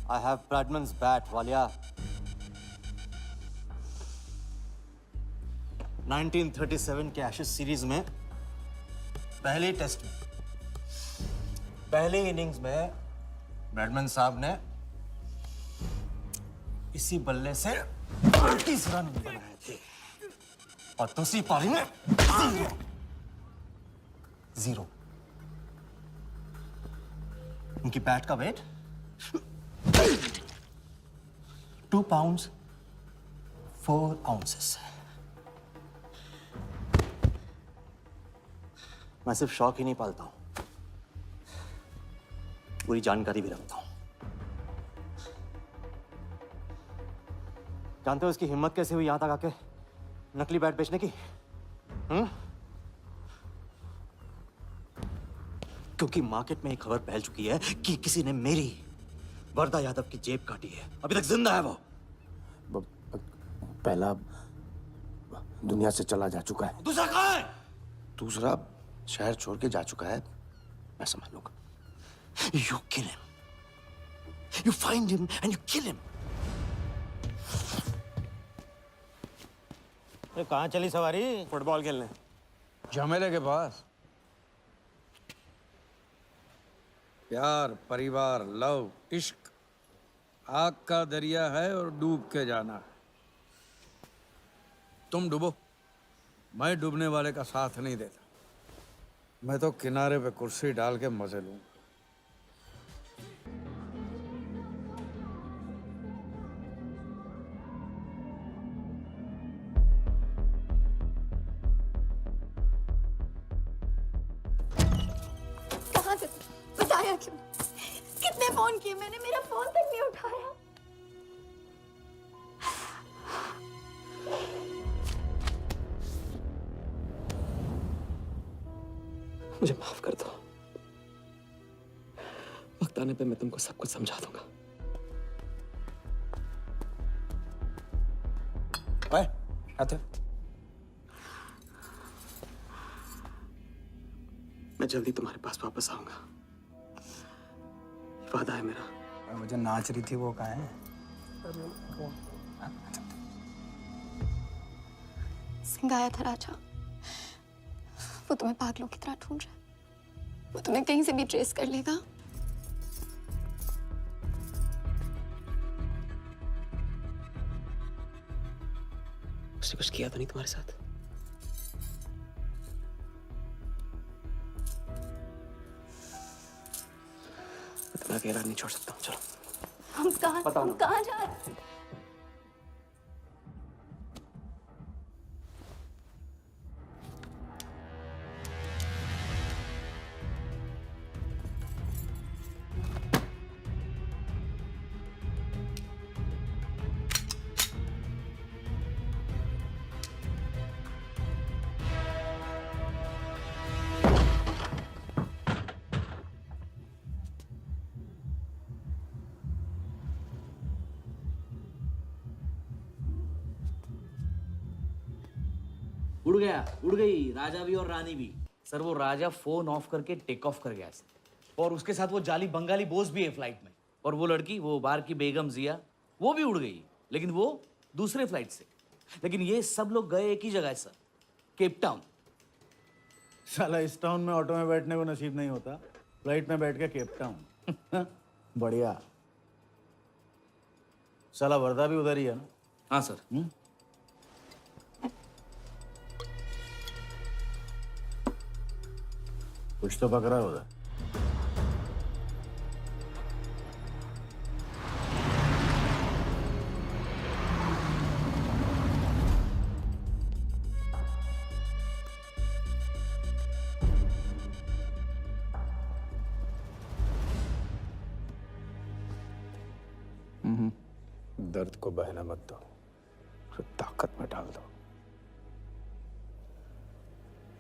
I have Bradman's bat, Walia. 1937 के एशेज सीरीज में पहले टेस्ट में पहले इनिंग्स में ब्रैडमन साहब ने इसी बल्ले से 30 रन बनाए थे और दूसरी पारी में 0। उनकी बैट का वेट 2 pounds 4 ounces। मैं सिर्फ शौक ही नहीं पालता हूं, पूरी जानकारी भी रखता हूं। जानते हो इसकी हिम्मत कैसे हुई यहां तक आके नकली बैट बेचने की? क्योंकि मार्केट में एक खबर फैल चुकी है कि किसी ने मेरी वर्दा यादव की जेब काटी है। अभी तक जिंदा है वो। पहला दुनिया से चला जा चुका है, दूसरा कहाँ है? दूसरा शहर छोड़ के जा चुका है, मैं समझ लूंगा। You kill him. You find him and you kill him. अरे कहाँ चली सवारी? फुटबॉल खेलने। झमेले के पास। प्यार, परिवार, लव, इश्क आग का दरिया है और डूब के जाना है। तुम डूबो, मैं डूबने वाले का साथ नहीं देता। मैं तो किनारे पे कुर्सी डाल के मजे लूं। कहाँ थे? बताया क्यों? कितने फोन किए मैंने, मेरा फोन तक नहीं उठाया। मुझे माफ कर दो, वक्त आने पे मैं तुमको सब कुछ समझा दूंगा। ओए, आते। मैं जल्दी तुम्हारे पास वापस आऊंगा, ये वादा है मेरा। मुझे नाच रही थी वो कहाँ है? सिंह आया था राजा, वो तुम्हें पागलों की तरह ढूंढ रहा है। वो तुम्हें कहीं से भी ट्रेस कर लेगा। उसने कुछ किया तो नहीं तुम्हारे साथ? मैं तुम्हारा अकेला नहीं छोड़ सकता हूँ। चलो हम कहाँ जा रहे हैं? उड़ गया, उड़ गई राजा भी और रानी भी। सर वो राजा फोन ऑफ करके टेक ऑफ कर गया सर, और उसके साथ वो जाली बंगाली बोस भी है फ्लाइट में। और वो लड़की, वो बार की बेगम जिया, वो भी उड़ गई, लेकिन वो दूसरे फ्लाइट से। लेकिन ये सब लोग गए एक ही जगह है सर, केप टाउन। साला इस टाउन में ऑटो में बैठने को नसीब नहीं होता, फ्लाइट में बैठ के केप टाउन। बढ़िया। साला वर्दा भी उधर ही है ना? हाँ सर। कुछ तो पकड़ा है उधर। दर्द को बहना मत दो, उसे ताकत में डाल दो।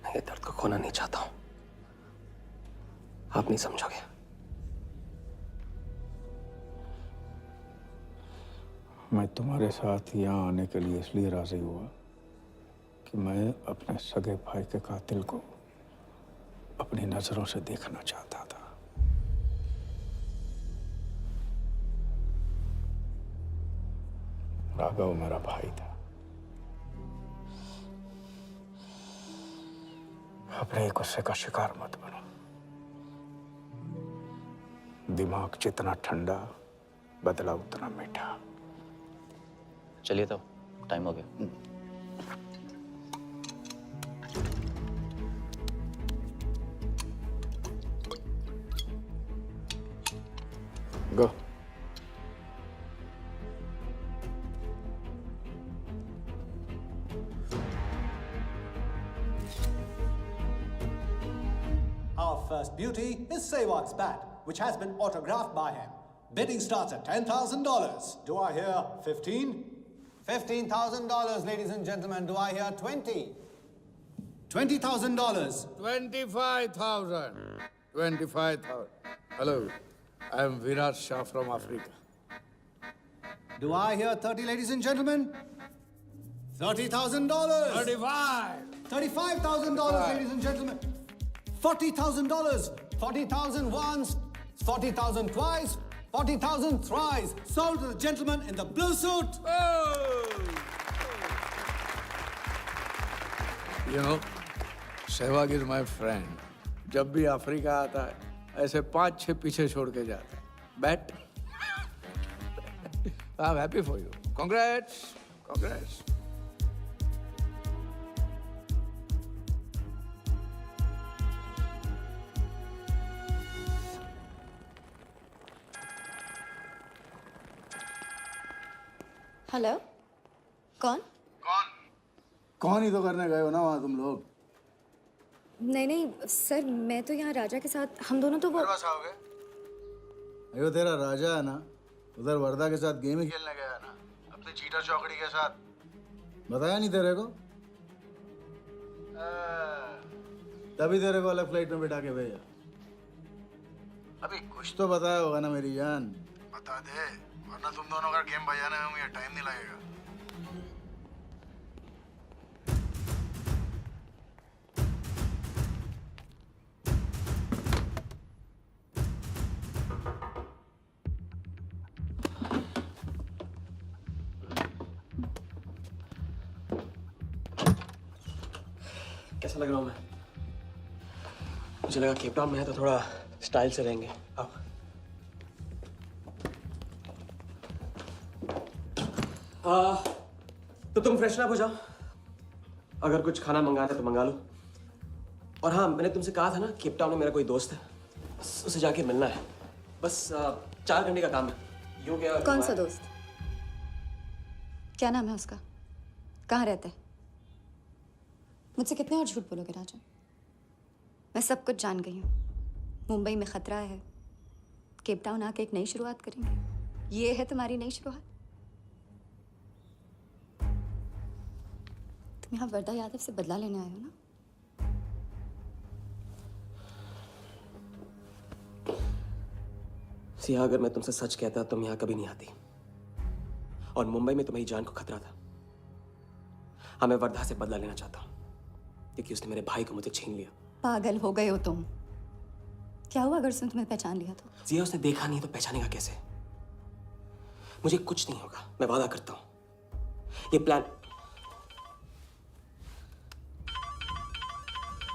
मैं ये दर्द को खोना नहीं चाहता हूं, आप नहीं समझोगे। मैं तुम्हारे साथ यहाँ आने के लिए इसलिए राजी हुआ कि मैं अपने सगे भाई के कातिल को अपनी नजरों से देखना चाहता था। राघव मेरा भाई था। अपने गुस्से का शिकार मत बनो। दिमाग जितना ठंडा, बदला उतना मीठा। चलिए तो टाइम हो गया। गो। specialty is Sehwag's bat, which has been autographed by him. Bidding starts at $10,000. Do I hear 15? $15,000, ladies and gentlemen. Do I hear 20? $20,000. 25,000. 25,000. Hello, I am Virat Shah from Africa. Do I hear 30, ladies and gentlemen? $30,000. 35. $35,000, ladies and gentlemen. $40,000. 40,000 once, 40,000 twice, 40,000 thrice. Sold to the gentleman in the blue suit. You know, Sehwag is my friend. जब भी Africa आता है, ऐसे 5-6 पीछे छोड़ के जाता है. Bet. I'm happy for you. Congrats. Congrats. Hello कौन? कौन ही तो करने गए हो ना वहाँ तुम लोग? नहीं नहीं सर, मैं तो यहाँ राजा के साथ, हम दोनों तो वो अयो तेरा राजा है ना, उधर वर्दा के साथ गेम ही खेलने गया है ना, अपनी चीटा चौकड़ी के साथ. बताया नहीं तेरे को? तभी तेरे को अलग फ्लाइट में बिठा के भेजा. अभी कुछ तो बताया होगा ना मेरी जान. बता दे, वरना तुम दोनों का गेम बजाने में मुझे टाइम नहीं लगेगा. कैसा लग रहा हूँ मैं? मुझे लगा केप टाउन में है तो थोड़ा स्टाइल से रहेंगे. आओ. तो तुम फ्रेशन अप हो जाओ. अगर कुछ खाना मंगाना है तो मंगा लो. और हाँ, मैंने तुमसे कहा था ना, केप टाउन में मेरा कोई दोस्त है, बस उसे जाके मिलना है. बस 4 घंटे का काम है. यूं क्या? कौन सा दोस्त? क्या नाम है उसका? कहाँ रहता है? मुझसे कितने और झूठ बोलोगे राजा? मैं सब कुछ जान गई हूँ. मुंबई में खतरा है. केप टाउन आके एक नई शुरुआत करेंगे. ये है तुम्हारी नई शुरुआत? तुम यहाँ वर्दा यादव से बदला लेने आए हो ना? सिया, अगर मैं तुमसे सच कहता तुम यहाँ कभी नहीं आती. और मुंबई में तुम्हारी जान को खतरा था. हाँ, मैं वर्धा से बदला लेना चाहता हूँ क्योंकि उसने मेरे भाई को मुझे छीन लिया. पागल हो गए हो तुम. क्या हुआ अगर उसने तुम्हें पहचान लिया तो? जिया, उसने देखा नहीं तो पहचानेगा कैसे? मुझे कुछ नहीं होगा, मैं वादा करता हूं. ये प्लान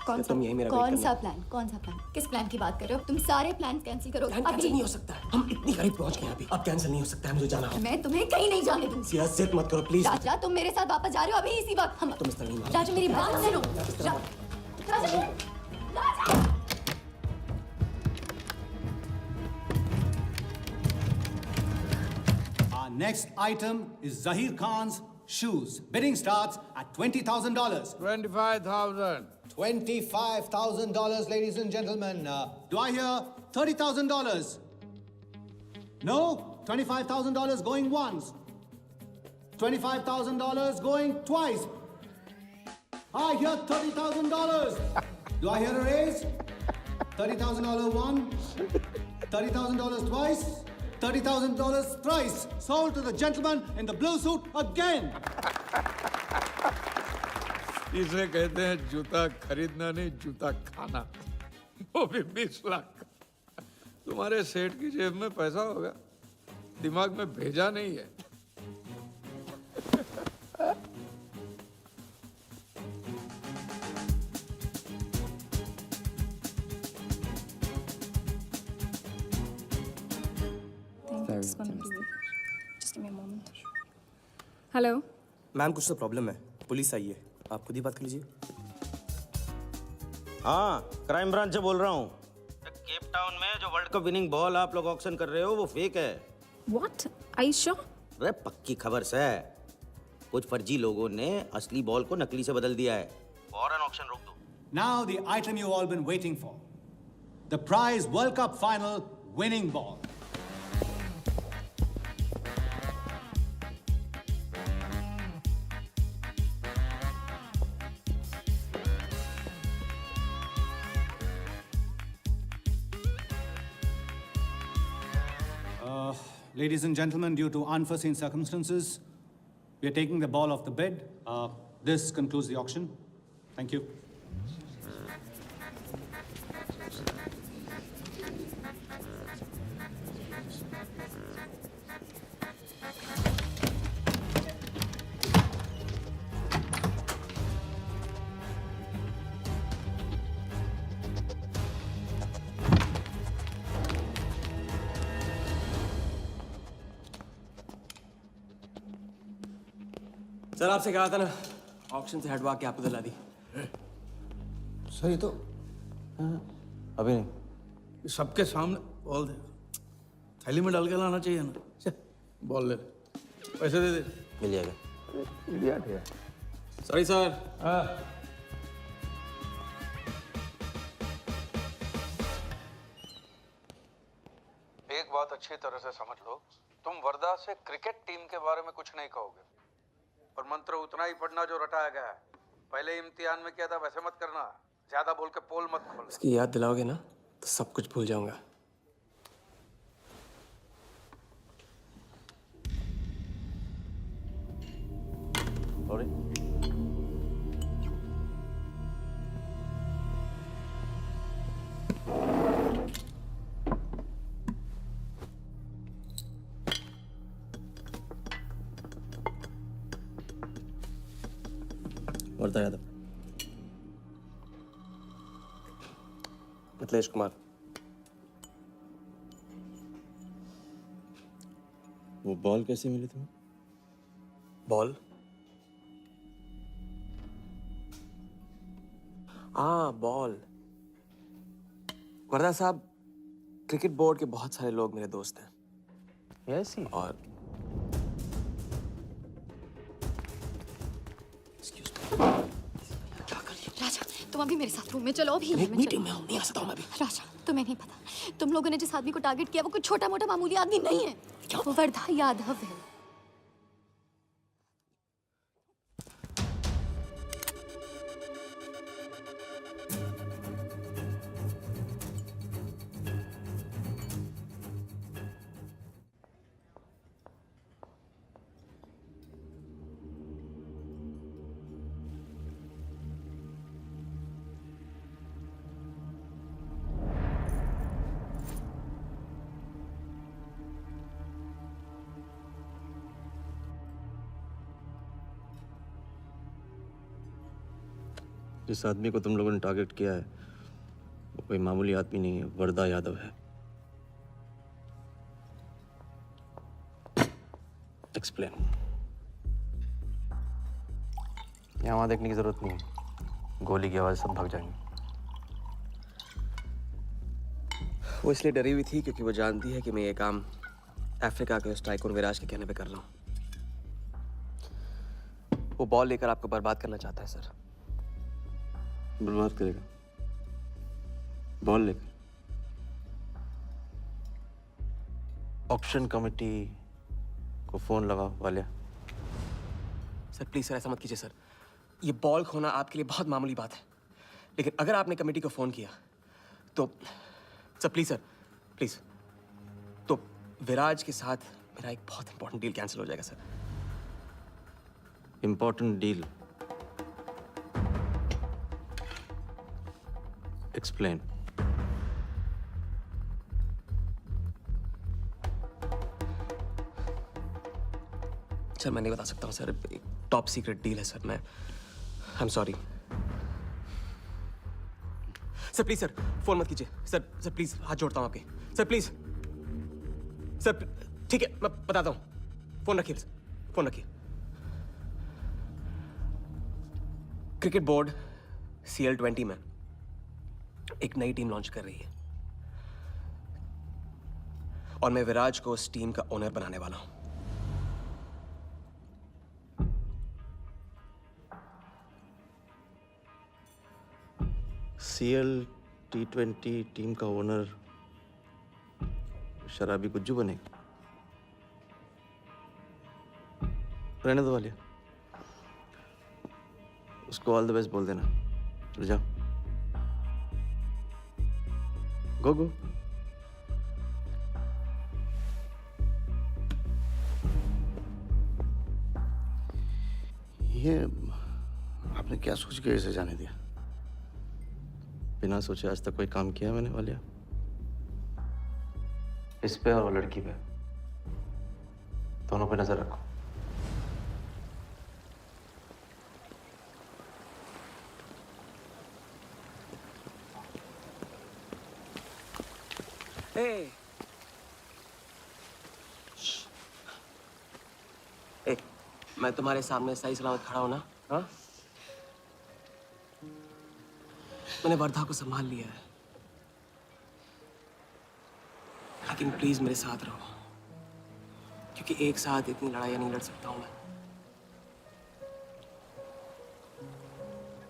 कौन सा? कौन सा प्लान? कौन सा प्लान? किस प्लान की बात कर रहे हो? तुम सारे प्लान कैंसिल करो. प्लान कैंसिल नहीं हो सकता है. हम इतनी करीब पहुंच गए हैं अभी. अब कैंसिल नहीं हो सकता है. मुझे जाना होगा. मैं तुम्हें कहीं नहीं जाने दूंगी. जिया, जिद मत करो प्लीज. राजा, तुम मेरे साथ वापस जा रहे हो अभी इसी वक्त. हम तुम इस तरह नहीं मानो. राजा, मेरी बात सुनो. राजा, राजा. Our next item is Zahir Khan's shoes. Bidding starts at $20,000. 25,000. $25,000, ladies and gentlemen. Do I hear $30,000? No? $25,000 going once. $25,000 going twice. I hear $30,000. Do I hear a raise? $30,000 once. $30,000 twice. $30,000 thrice. Sold to the gentleman in the blue suit again. इसे कहते हैं जूता खरीदना नहीं, जूता खाना. वो भी 20 लाख. तुम्हारे सेठ की जेब में पैसा होगा, दिमाग में भेजा नहीं है. हेलो मैम, कुछ तो प्रॉब्लम है. पुलिस आई है, आप खुद ही बात कर लीजिए. हाँ, क्राइम ब्रांच से बोल रहा हूँ. केप टाउन में जो वर्ल्ड कप विनिंग बॉल आप लोग ऑक्शन कर रहे हो वो फेक है. व्हाट? Are you sure? अरे पक्की खबर से. कुछ फर्जी लोगों ने असली बॉल को नकली से बदल दिया है. फौरन ऑक्शन रोक दो. Now the item you've all been waiting for. the prize World Cup final winning ball. Ladies and gentlemen, due to unforeseen circumstances, we are taking the ball off the bid. This concludes the auction. Thank you. Sir आपसे कहा था ना auction से हटवा के आपको दिला दी। सही तो अभी नहीं। सबके सामने बॉल दे, थैली में डाल के लाना चाहिए ना। बॉल ले, पैसे दे दे। मिल जाएगा। इडियट है। Sorry sir. एक बात अच्छी तरह से समझ लो, तुम वर्धा से क्रिकेट टीम के बारे में कुछ नहीं कहोगे, और मंत्र उतना ही पढ़ना जो रटाया गया है। पहले इम्तिहान में किया था वैसे मत करना, ज्यादा बोल के पोल मत खोल। इसकी याद दिलाओगे ना तो सब कुछ भूल जाऊंगा। वर्धा यादव। मिथिलेश कुमार। वो बॉल कैसे मिली तुम्हें? बॉल? हाँ बॉल। वर्धा साहब, क्रिकेट बोर्ड के बहुत सारे लोग मेरे दोस्त हैं। Yes he. और राजा, तुम अभी मेरे साथ रूम में चलो। अभी मीटिंग में हूँ, नहीं आ सकता हूँ मैं अभी। राजा, तुम्हें नहीं पता, तुम लोगों ने जिस आदमी को टारगेट किया वो कोई छोटा मोटा मामूली आदमी नहीं है। वो वर्धा यादव है। जिस आदमी को तुम लोगों ने टारगेट किया है वो कोई मामूली आदमी नहीं है, वर्धा यादव है। एक्सप्लेन। यहाँ वहाँ देखने की जरूरत नहीं है, गोली की आवाज सब भाग जाएंगे। वो इसलिए डरी हुई थी क्योंकि वो जानती है कि मैं ये काम अफ्रीका के उस टाइकून विराज के कहने पे कर रहा हूँ। वो बॉल लेकर आपको बर्बाद करना चाहता है सर। बर्बाद करेगा बॉल लेकर? ऑक्शन कमेटी को फोन लगाओ वालिया। सर प्लीज सर, ऐसा मत कीजिए सर। ये बॉल खोना आपके लिए बहुत मामूली बात है, लेकिन अगर आपने कमेटी को फोन किया तो सर प्लीज सर, प्लीज, तो विराज के साथ मेरा एक बहुत इंपॉर्टेंट डील कैंसिल हो जाएगा sir. Important deal? Explain. Sir मैं नहीं बता सकता हूँ सर, एक टॉप सीक्रेट डील है सर। मैं I am sorry sir. Please sir phone मत कीजिए सर। सर प्लीज हाथ जोड़ता हूँ आपके सर, प्लीज सर। ठीक है मैं बताता हूँ, फोन रखिए फोन रखिए। क्रिकेट बोर्ड CL20 में एक नई टीम लॉन्च कर रही है और मैं विराज को उस टीम का ओनर बनाने वाला हूं। CL20 T20 टीम का ओनर शराबी गुज्जू बनेगा। रहने दो वालिया, उसको ऑल द बेस्ट बोल देना। चल जाओ, गो गो। ये आपने क्या सोच के इसे जाने दिया? बिना सोचे आज तक कोई काम किया मैंने वालिया? इस पे और वो लड़की पे, दोनों पे नजर रखो। ए, ए, मैं तुम्हारे सामने सही सलामत खड़ा हूं ना? हाँ? मैंने वर्धा को संभाल लिया है, लेकिन प्लीज मेरे साथ रहो, क्योंकि एक साथ इतनी लड़ाइयां नहीं लड़ सकता हूं मैं।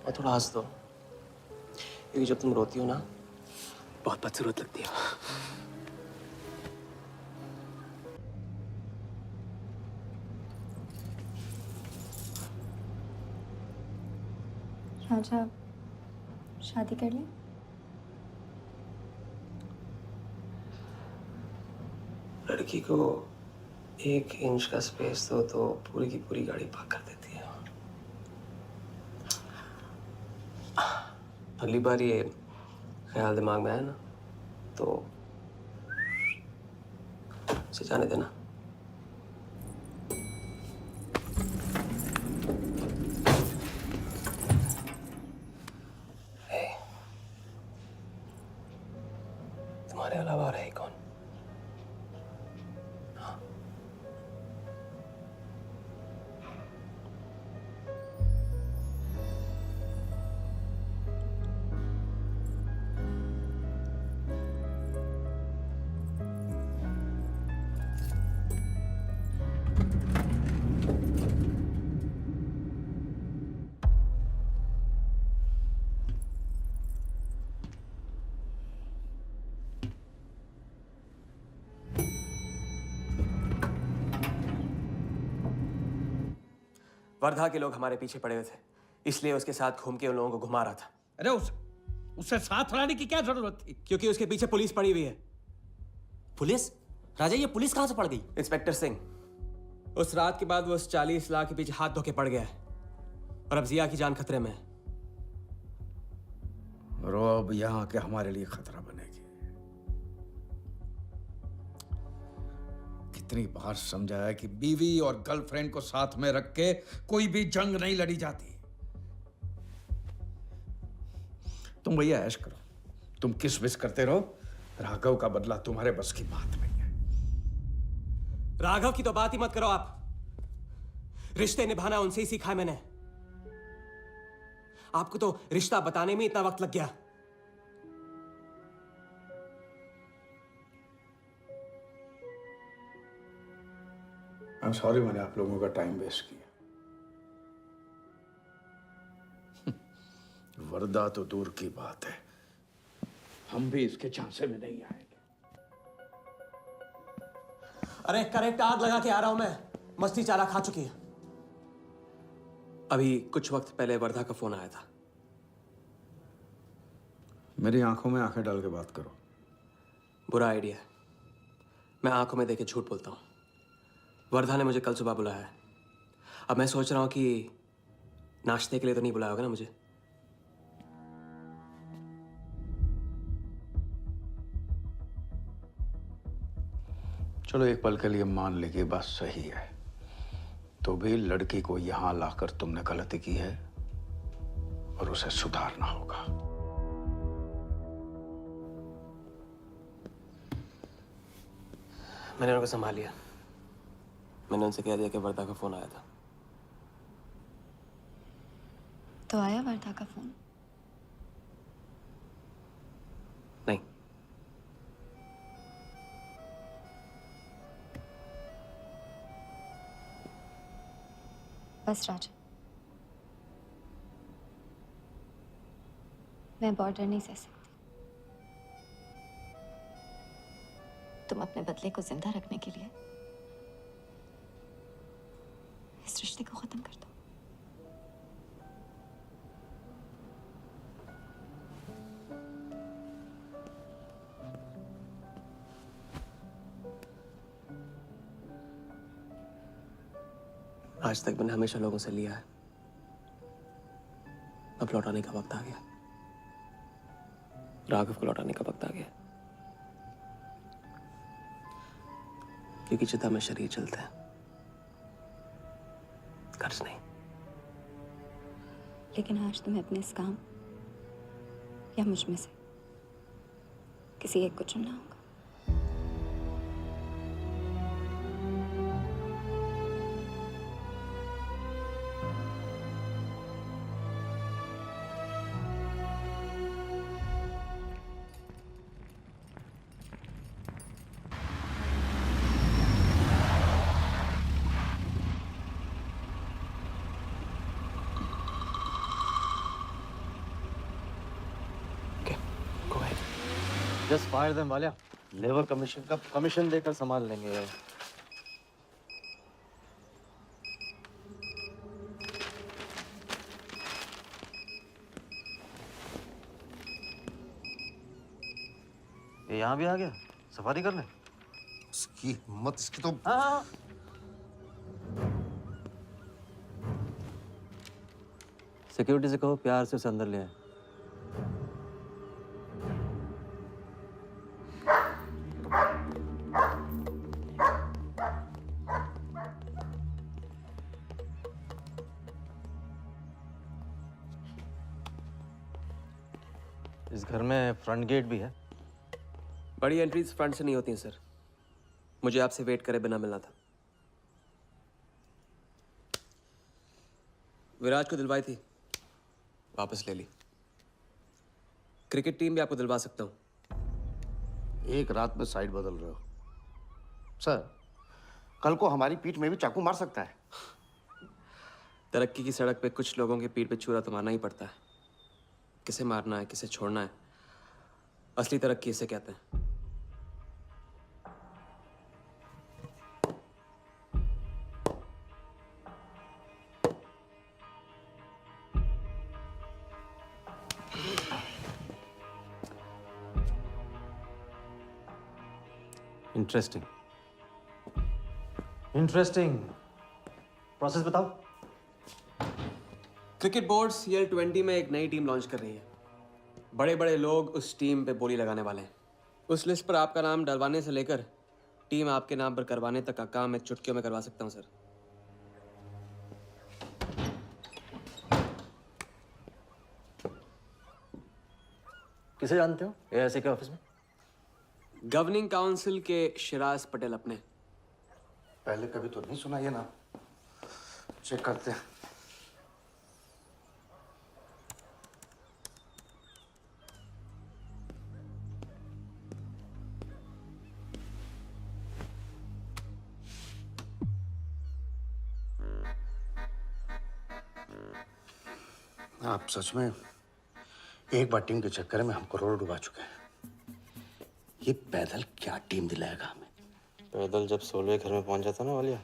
और थोड़ा हंस दो, क्योंकि जब तुम रोती हो ना, बहुत बदसूरत लगती हो। राजा, शादी कर ले? लड़की को 1 इंच का स्पेस दो तो पूरी की पूरी गाड़ी पार्क कर देती है। पहली बार ये ख्याल दिमाग में आया ना, तो उसे जाने देना। तुम्हारे अलावा और है कौन? वर्धा के लोग हमारे पीछे पड़े हुए थे, इसलिए उसके साथ घूम के उन लोगों को घुमा रहा था। अरे उससे साथ लाने की क्या जरूरत थी? क्योंकि उसके पीछे पुलिस पड़ी हुई है। पुलिस? राजा, ये पुलिस कहां से पड़ गई? इंस्पेक्टर सिंह, उस रात के बाद वो उस 40 लाख के पीछे हाथ धो के पड़ गया है, और अब जिया की जान खतरे में है। और वो अब यहाँ के हमारे लिए खतरा बनेगी। कितनी बार समझाया कि बीवी और गर्लफ्रेंड को साथ में रख के कोई भी जंग नहीं लड़ी जाती। तुम भैया ऐश करो, तुम किस विस करते रहो। राघव का बदला तुम्हारे बस की बात नहीं है। राघव की तो बात ही मत करो आप। रिश्ते निभाना उनसे ही सीखा है मैंने। आपको तो रिश्ता बताने में इतना वक्त लग गया। I'm sorry मैंने आप लोगों का टाइम वेस्ट किया। वर्दा तो दूर की बात है, हम भी इसके झांसे में नहीं आएंगे। अरे करेक्ट आग लगा के आ रहा हूं मैं, मस्ती चारा खा चुकी है। अभी कुछ वक्त पहले वर्धा का फोन आया था। मेरी आंखों में आंखें डाल के बात करो। बुरा आइडिया है, मैं आंखों में देखे झूठ बोलता हूं। वर्धा ने मुझे कल सुबह बुलाया है। अब मैं सोच रहा हूं कि नाश्ते के लिए तो नहीं बुलाया होगा ना मुझे। चलो एक पल के लिए मान ले कि बात सही है, तो भी लड़की को यहां लाकर तुमने गलती की है और उसे सुधारना होगा। मैंने उनको संभाल लिया। मैंने उनसे कह दिया कि वर्धा का फोन आया था। तो आया वर्धा का फोन? नहीं। बस राजा, मैं बॉर्डर नहीं सह सकती। तुम अपने बदले को जिंदा रखने के लिए इस रिश्ते को खत्म कर दो। आज तक मैंने हमेशा लोगों से लिया है, अब लौटाने का वक्त आ गया। राघव को लौटाने का वक्त आ गया, क्योंकि चिता में शरीर चलता है, कर्ज नहीं। लेकिन आज तुम्हें अपने इस काम या मुझ में से किसी एक को चुनना होगा। Just fire them Walia. Labour commission का कमीशन देकर संभाल लेंगे। ये यहाँ भी आ गया, सफारी कर ले। इसकी हिम्मत, इसकी तो। हाँ। सिक्योरिटी से कहो प्यार से उसे अंदर ले आए। इस घर में फ्रंट गेट भी है। बड़ी एंट्रीज फ्रंट से नहीं होती हैं सर, मुझे आपसे वेट करे बिना मिलना था। विराज को दिलवाई थी, वापस ले ली। क्रिकेट टीम भी आपको दिलवा सकता हूं। एक रात में साइड बदल रहे हो सर। कल को हमारी पीठ में भी चाकू मार सकता है। तरक्की की सड़क पे कुछ लोगों की पीठ पे छुरा तो मारना ही पड़ता है। किसे मारना है, किसे छोड़ना है, असली तरक्की इसे कहते हैं। Interesting interesting. प्रोसेस बताओ। क्रिकेट बोर्ड CL20 में एक नई टीम लॉन्च कर रही है। बड़े बड़े लोग उस टीम पे बोली लगाने वाले हैं। उस लिस्ट पर आपका नाम डलवाने से लेकर टीम आपके नाम पर करवाने तक का काम मैं चुटकियों में करवा सकता हूं सर। किसे जानते हो AIC के ऑफिस में? गवर्निंग काउंसिल के शिराज पटेल अपने। पहले कभी तो नहीं सुना ये नाम। चेक करते हैं। आप सच में एक बार टीम के चक्कर में हम करोड़ डुबा चुके हैं। ये पैदल क्या टीम दिलाएगा हमें? पैदल जब 16वें घर में पहुंच जाता ना वालिया,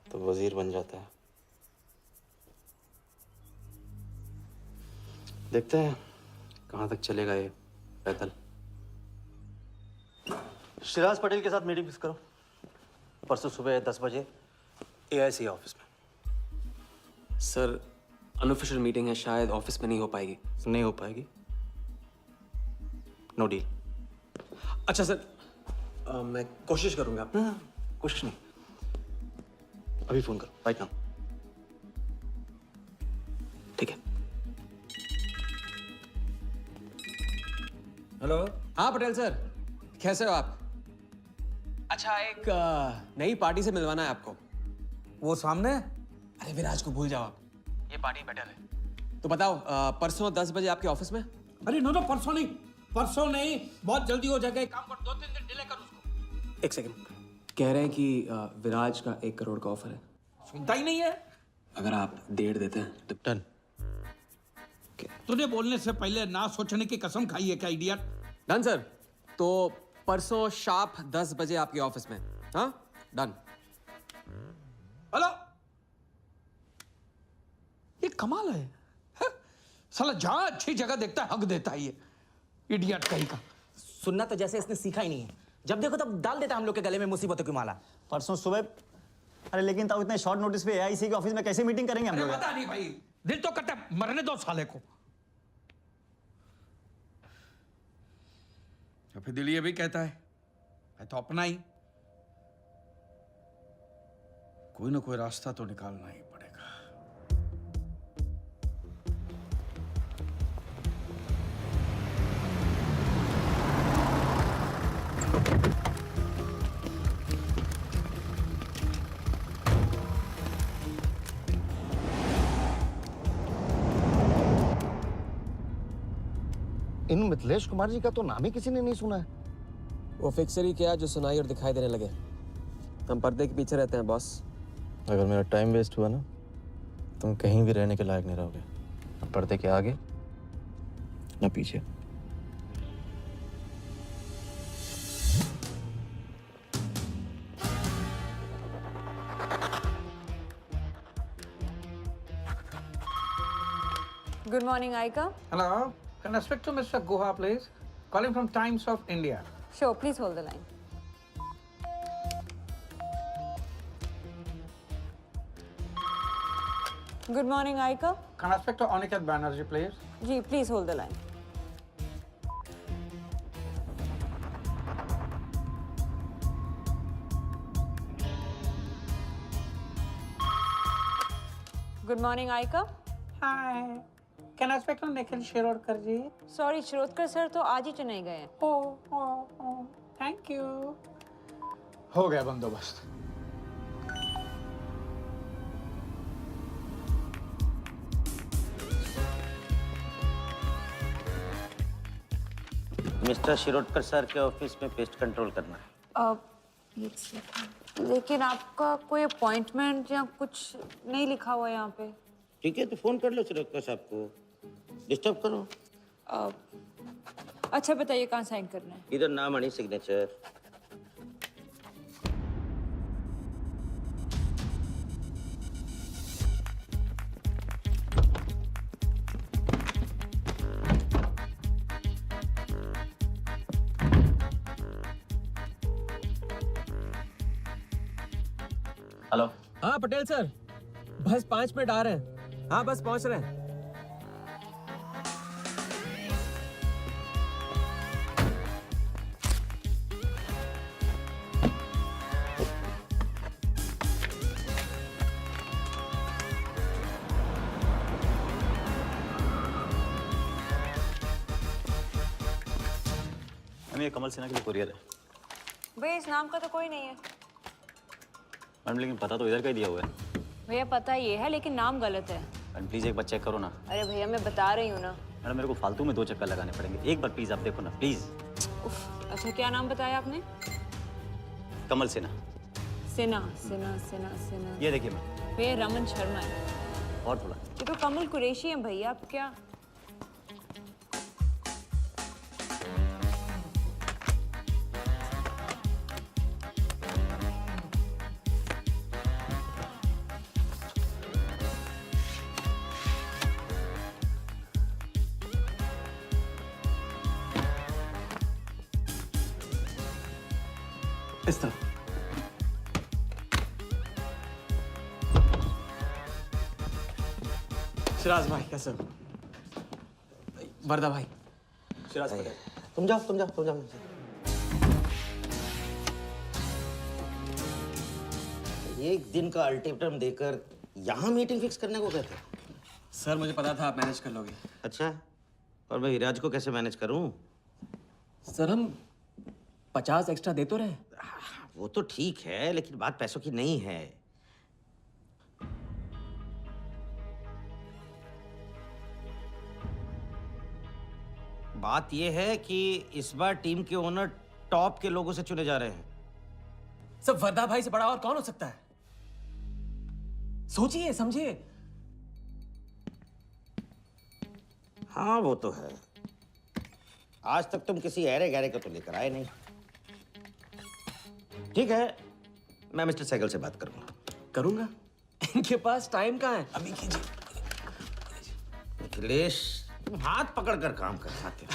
तो वजीर बन जाता है। देखते हैं कहां तक चलेगा ये पैदल। शिराज पटेल के साथ मीटिंग फिक्स करो परसों सुबह 10 बजे AIC ऑफिस में। सर अनऑफिशियल मीटिंग है, शायद ऑफिस में नहीं हो पाएगी। नहीं हो पाएगी, नो डील। अच्छा सर, मैं कोशिश करूंगा। कुछ नहीं, अभी फोन करो राइट नाउ। ठीक है। हेलो। हाँ पटेल सर, कैसे हो आप? अच्छा, एक नई पार्टी से मिलवाना है आपको। वो सामने? अरे विराज को भूल जाओ आप, ये पार्टी बेटर है। तो बताओ परसों 10 बजे आपके ऑफिस में? अरे नो परसों नहीं, परसों नहीं, बहुत जल्दी हो जाएगा। एक काम कर, 2-3 दिन डिले कर उसको। एक सेकंड, कह रहे हैं कि विराज का 1 करोड़ का ऑफर है। सुनता ही नहीं है। अगर आप 1.5 देते हैं तो डन। तूने बोलने से पहले ना सोचने की कसम खाई है क्या इडियट? Done sir. तो परसों शार्प 10 बजे आपके ऑफिस में। हाँ, डन। हेलो, ये कमाल है, हैं? साला जहां अच्छी जगह देखता है हक देता है ये इडियट कहीं का। सुनना तो जैसे इसने सीखा ही नहीं है, जब देखो तब डाल देता है हम लोग के गले में मुसीबतों की माला। परसों सुबह। अरे लेकिन तब इतने शॉर्ट नोटिस पे एआईसी के ऑफिस में कैसे मीटिंग करेंगे हम अरे लोग? पता नहीं भाई, दिल तो करता है मरने दो साले को। तो फिर दिल ये भी कहता है मैं तो अपना ही, कोई ना कोई रास्ता तो निकालना ही पड़ेगा। इन मिथिलेश कुमार जी का तो नाम ही किसी ने नहीं सुना है। वो फिक्सर ही क्या जो सुनाई और दिखाई देने लगे। हम पर्दे के पीछे रहते हैं बॉस। अगर मेरा टाइम वेस्ट हुआ ना, तुम कहीं भी रहने के लायक नहीं रहोगे, न पर्दे के आगे न पीछे। Good morning, Aika. Hello, can I speak to Mr. Guha, please? Calling from Times of India. Sure, please hold the line. Good morning, Aika. Can I speak to Aniket Banerjee, please? Ji, please hold the line. Good morning, Aika. Hi. Can I speak to Nikhil Shirodkar ji? Sorry, Shirodkar sir तो आज ही चेन्नई गए हैं। Oh, thank you. हो गया बंदोबस्त। Mister Shirodkar sir के office में pest control करना है। लेकिन आपका कोई अपॉइंटमेंट या कुछ नहीं लिखा हुआ यहाँ पे। ठीक है, तो फोन कर लो शिरोडकर साहब को, डिस्टर्ब करो। अच्छा बताइए कहाँ साइन करना है? इधर नाम अनी सिग्नेचर। हेलो। हाँ पटेल सर, बस 5 मिनट आ रहे हैं। हाँ बस पहुंच रहे हैं। ये कमल सिन्हा के लिए कुरियर है। भैया इस नाम का तो कोई नहीं है। मैडम लेकिन पता तो इधर का ही दिया हुआ है। भैया पता ये है लेकिन नाम गलत है। मैडम प्लीज एक बार चेक करो ना। अरे भैया मैं बता रही हूँ ना। मैडम मेरे को फालतू में 2 चक्कर लगाने पड़ेंगे, एक बार प्लीज आप देखो ना प्लीज। अच्छा क्या नाम बताया आपने? कमल सिन्हा। सिन्हा सिन्हा सिन्हा सिन्हा। ये देखिए मैम। भैया रमन शर्मा है। और थोड़ा। ये तो कमल कुरैशी है भैया, आप क्या? इस तरफ। सिराज भाई कैसे हो? वर्दा भाई। सिराज भाई तुम जाओ। एक दिन का अल्टीमेटम देकर यहाँ मीटिंग फिक्स करने को कहते? सर मुझे पता था आप मैनेज कर लोगे। अच्छा, और मैं विराज को कैसे मैनेज करूं? सर हम 50 एक्स्ट्रा दे तो रहे। वो तो ठीक है, लेकिन बात पैसों की नहीं है। बात यह है कि इस बार टीम के ओनर टॉप के लोगों से चुने जा रहे हैं। सब वर्दा भाई से बड़ा और कौन हो सकता है? सोचिए समझिए। हाँ वो तो है। आज तक तुम किसी ऐरे गहरे को तो लेकर आए नहीं। ठीक है, मैं मिस्टर सहगल से बात करूंगा। करूंगा? इनके पास टाइम कहाँ है? अभी कीजिए। अखिलेश, तुम हाथ पकड़ कर काम कर सकते हो।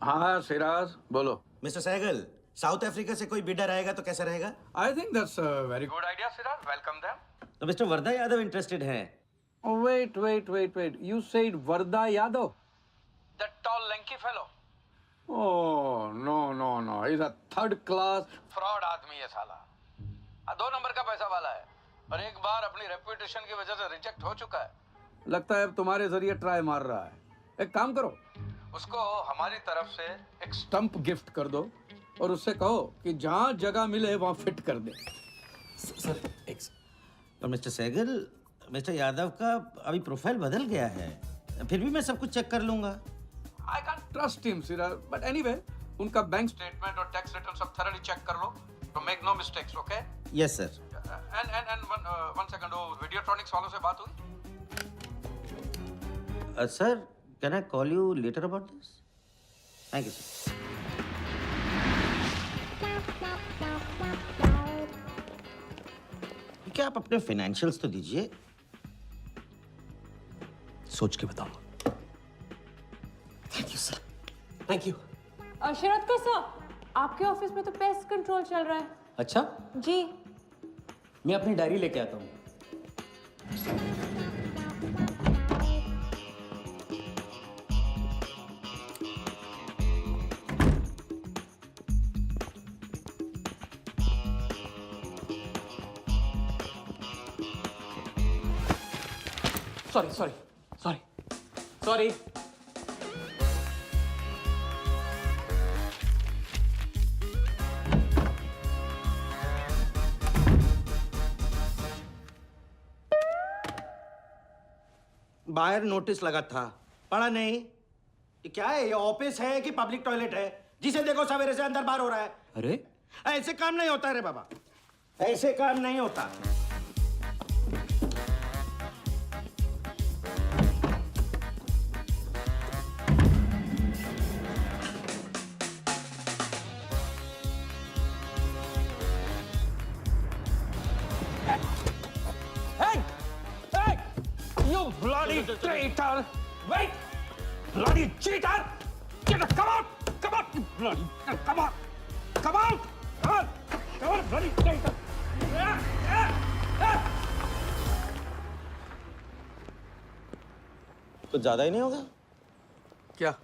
हाँ सिराज, बोलो। मिस्टर सहगल, साउथ अफ्रीका से कोई बिडर आएगा तो कैसा रहेगा? I think that's a very good idea Siraj, welcome them. तो मिस्टर वर्धा यादव इंटरेस्टेड हैं? Wait. You said Varda Yadav? That tall, lanky fellow? Oh, no. He's a third class fraud आदमी है साला। 2 नंबर का पैसा वाला है और एक बार अपनी रेपुटेशन की वजह से रिजेक्ट हो चुका है। लगता है अब तुम्हारे जरिए ट्राई मार रहा है। एक काम करो, उसको हमारी तरफ से एक स्टंप गिफ्ट कर दो और उससे कहो कि जहाँ जगह मिले वहाँ फिट कर दे। सर, और मिस्टर सहगल, मिस्टर यादव का अभी प्रोफाइल बदल गया है, फिर भी मैं सब कुछ चेक कर लूंगा। I can't trust him, Siraj. But anyway, उनका बैंक स्टेटमेंट और टैक्स रिटर्न सब thoroughly चेक कर लो, तो make no mistakes, okay? Yes, sir. And one second, वो Videotronics वालों से बात हुई? Sir, can I call you later about this? Thank you, sir. क्या आप अपने फाइनेंशियल्स तो दीजिए। सोच के बताओ। Thank you sir, thank you. Sharad sir, आपके ऑफिस में तो पेस्ट कंट्रोल चल रहा है। अच्छा, जी। मैं अपनी डायरी लेके आता हूँ। सॉरी। बाहर नोटिस लगा था, पढ़ा नहीं? ये क्या है? ये ऑफिस है कि पब्लिक टॉयलेट है? जिसे देखो सवेरे से अंदर बाहर हो रहा है। अरे ऐसे काम नहीं होता रे बाबा, ऐसे काम नहीं होता। Bloody traitor! Wait! Bloody cheater! Come out! You bloody... Come out! Come out! Bloody traitor! कुछ ज्यादा ही नहीं होगा क्या?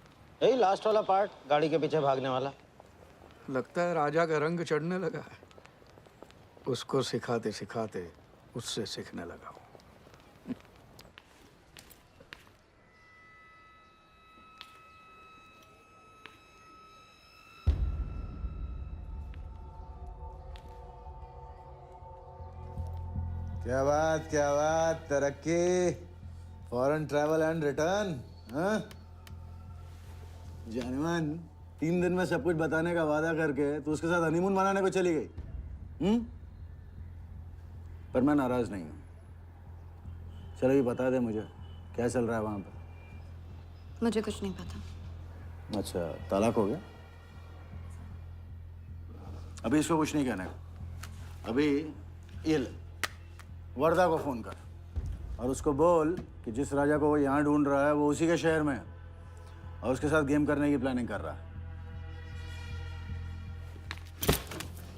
यही लास्ट वाला पार्ट, गाड़ी के पीछे भागने वाला। लगता है राजा का रंग चढ़ने लगा है। उसको सिखाते सिखाते उससे सीखने लगा हूं। क्या बात, तरक्की, फॉरेन ट्रैवल एंड रिटर्न। हाँ, जानमान 3 दिन में सब कुछ बताने का वादा करके तू उसके साथ हनीमून मनाने को चली गई। पर मैं नाराज नहीं हूँ। चलो ये बता दे मुझे, क्या चल रहा है वहां पर? मुझे कुछ नहीं पता। अच्छा, तलाक हो गया? अभी इसको कुछ नहीं कहने का। अभी ये ले, वर्धा को फोन कर और उसको बोल कि जिस राजा को वो यहाँ ढूंढ रहा है वो उसी के शहर में है और उसके साथ गेम करने की प्लानिंग कर रहा है।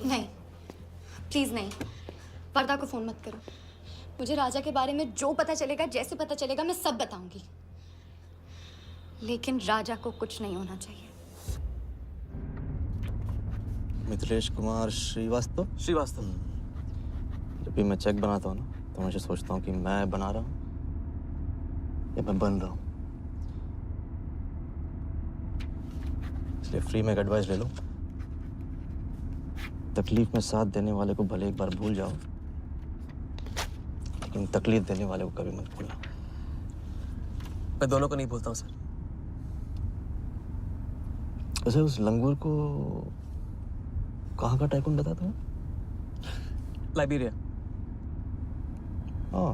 नहीं, प्लीज नहीं, वर्धा को फोन मत करो। मुझे राजा के बारे में जो पता चलेगा, जैसे पता चलेगा, मैं सब बताऊंगी, लेकिन राजा को कुछ नहीं होना चाहिए। मिथिलेश कुमार श्रीवास्तव। जब भी मैं चेक बनाता हूँ ना, तो मुझे सोचता हूँ कि मैं बना रहा हूँ या मैं बन रहा हूँ। इसलिए फ्री में एक एडवाइस ले लो, तकलीफ में साथ देने वाले को भले एक बार भूल जाओ, लेकिन तकलीफ देने वाले को कभी मत भूलना। मैं दोनों को नहीं भूलता हूँ सर। वैसे उस लंगूर को कहाँ का टाइकून बताया तुम्हें? लाइबेरिया। हाँ,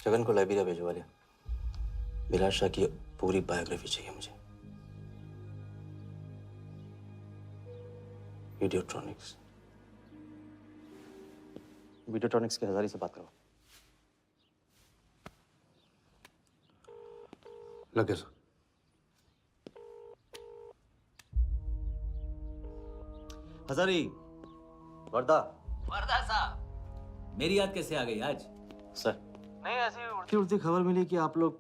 जगन को लाइब्रेरिया भिजवा लिया। बिलाल शाह की पूरी बायोग्राफी चाहिए मुझे। वीडियोट्रॉनिक्स के हजारी से बात करो। लगे सर। हजारी, वर्दा। वर्दा साहब, मेरी याद कैसे आ गई आज? सर, नहीं ऐसी उड़ती उड़ती खबर मिली कि आप लोग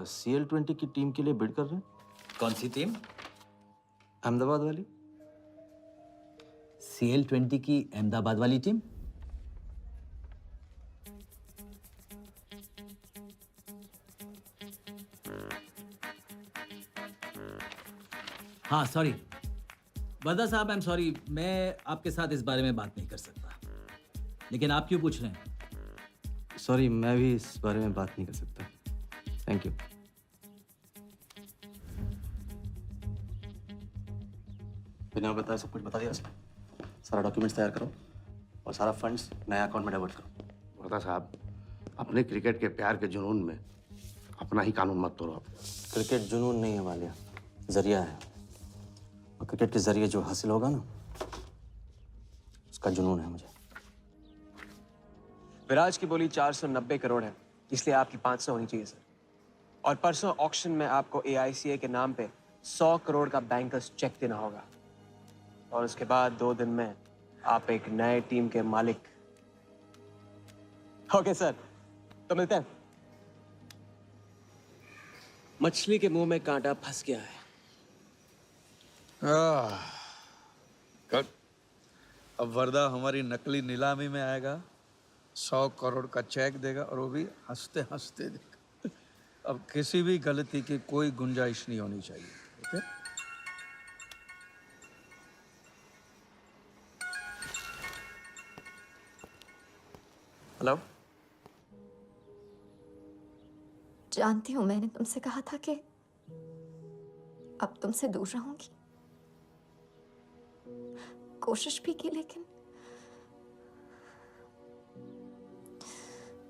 CL20 की टीम के लिए बिड कर रहे हैं। कौन सी टीम? अहमदाबाद वाली। CL20 की अहमदाबाद वाली टीम? हाँ सॉरी वर्दा साहब, आई एम सॉरी, मैं आपके साथ इस बारे में बात नहीं कर सकता। लेकिन आप क्यों पूछ रहे हैं? सॉरी, मैं भी इस बारे में बात नहीं कर सकता। Thank you. बिना बताए सब कुछ बता दिया सर। सारा डॉक्यूमेंट्स तैयार करो और सारा फंड्स नए अकाउंट में डाइवर्ट करो। वर्दा साहब, अपने क्रिकेट के प्यार के जुनून में अपना ही कानून मत तोड़ो। क्रिकेट जुनून नहीं है वालिया, जरिया है। और क्रिकेट के जरिए जो हासिल होगा ना, उसका जुनून है मुझे। विराज की बोली 490 करोड़ है, इसलिए आपकी 500 होनी चाहिए सर। और परसों ऑक्शन में आपको AICA के नाम पे 100 करोड़ का बैंकर्स चेक देना होगा। और उसके बाद 2 दिन में आप एक नए टीम के मालिक। ओके सर, तो मिलते हैं। मछली के मुंह में कांटा फंस गया है। गुड। अब वर्दा हमारी नकली नीलामी में आएगा, 100 करोड़ का चेक देगा और वो भी हंसते हंसते देगा। अब किसी भी गलती की कोई गुंजाइश नहीं होनी चाहिए। ओके? हेलो। जानती हूँ मैंने तुमसे कहा था कि अब तुमसे दूर रहूंगी। कोशिश भी की, लेकिन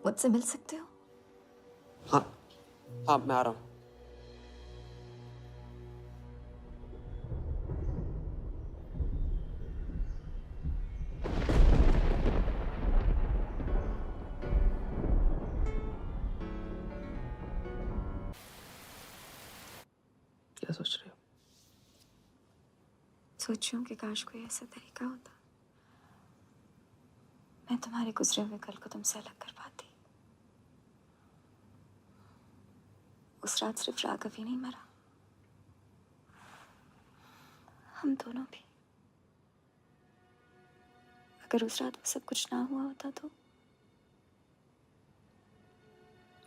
मुझसे मिल सकते हो? हाँ, मैं आ रहा हूँ। क्या सोच रहे हो? सोच रही हूँ कि काश कोई ऐसा तरीका होता मैं तुम्हारे गुजरे हुए कल को तुमसे अलग कर पाती। उस रात सिर्फ राघव ही नहीं मरा, हम दोनों भी। अगर उस रात वो सब कुछ ना हुआ होता तो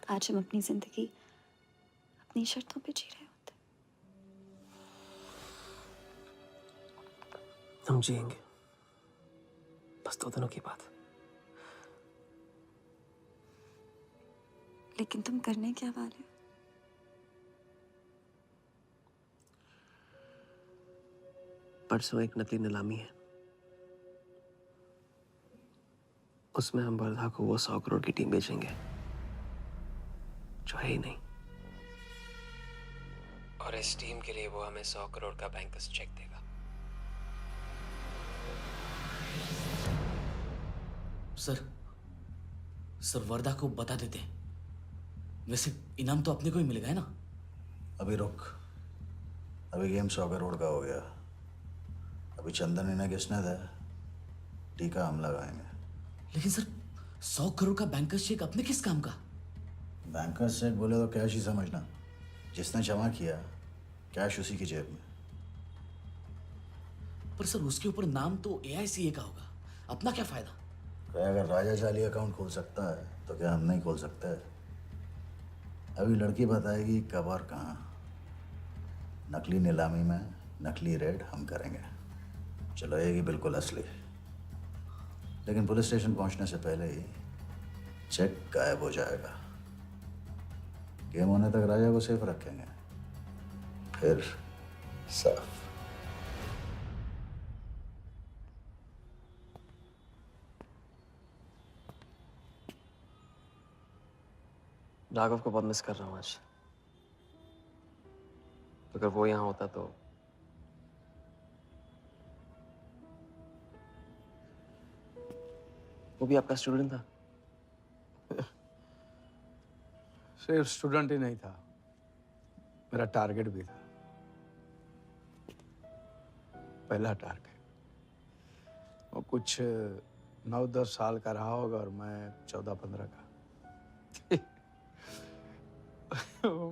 आज हम अपनी जिंदगी अपनी शर्तों पे जी रहे होते। हम जिएंगे, बस 2 दिनों की बात। लेकिन तुम करने क्या वाले हो? परसों एक नकली नीलामी है, उसमें हम वर्धा को वो 100 करोड़ की टीम बेचेंगे जो है ही नहीं। और इस टीम के लिए वो हमें 100 करोड़ का बैंकर्स चेक देगा। सर वर्दा को बता देते हैं। वैसे इनाम तो अपने को ही मिलेगा है ना? अभी रुक, अभी गेम 100 करोड़ का हो गया। अभी चंदन इन्हें किसने था, टीका हम लगाएंगे। लेकिन सर 100 करोड़ का बैंकर्स चेक अपने किस काम का? बैंकर्स चेक बोले तो कैश ही समझना। जिसने जमा किया कैश उसी की जेब में। पर सर उसके ऊपर नाम तो AICA का होगा, अपना क्या फायदा? अगर राजा जाली अकाउंट खोल सकता है तो क्या हम नहीं खोल सकते? अभी लड़की बताएगी कब और कहाँ। नकली नीलामी में नकली रेड हम करेंगे, चलो ये बिल्कुल असली। लेकिन पुलिस स्टेशन पहुंचने से पहले ही चेक गायब हो जाएगा। गेम होने तक राजा को सेफ रखेंगे, फिर साफ। राघव को बहुत मिस कर रहा हूँ आज। अगर वो यहाँ होता तो वो भी आपका स्टूडेंट था। सिर्फ स्टूडेंट ही नहीं था, मेरा टारगेट भी था। पहला टारगेट। वो कुछ 9-10 साल का रहा होगा और मैं 14-15 का।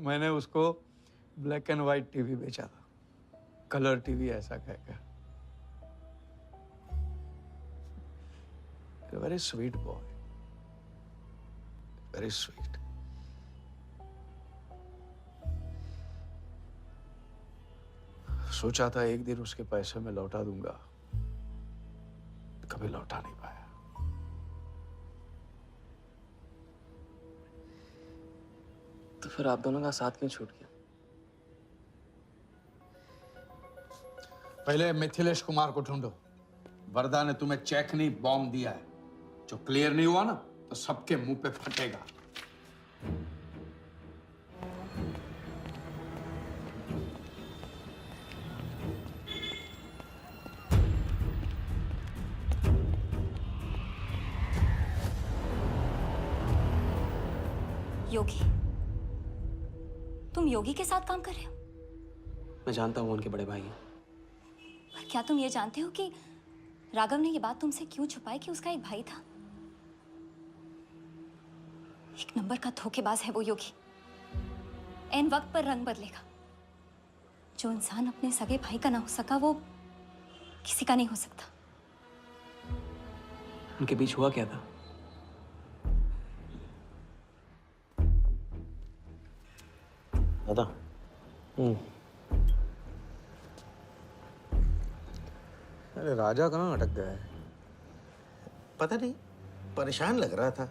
मैंने उसको ब्लैक एंड व्हाइट टीवी बेचा था, कलर टीवी ऐसा कहकर। Very sweet boy, very sweet. सोचा था एक दिन उसके पैसे मैं लौटा दूंगा, कभी लौटा नहीं पाया। तो फिर आप दोनों का साथ क्यों छूट गया? पहले मिथिलेश कुमार को ढूंढो। वर्दा ने तुम्हें चेक नहीं बॉम्ब दिया है। जो क्लियर नहीं हुआ ना तो सबके मुंह पे फटेगा। योगी, तुम योगी के साथ काम कर रहे हो? मैं जानता हूँ उनके बड़े भाई हैं। पर क्या तुम ये जानते हो कि राघव ने ये बात तुमसे क्यों छुपाई कि उसका एक भाई था? एक नंबर का धोखेबाज है वो योगी। एन वक्त पर रंग बदलेगा। जो इंसान अपने सगे भाई का ना हो सका वो किसी का नहीं हो सकता। उनके बीच हुआ क्या था? दादा। अरे राजा कहाँ अटक गया है? पता नहीं, परेशान लग रहा था।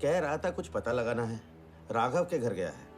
कह रहा था कुछ पता लगाना है। राघव के घर गया है।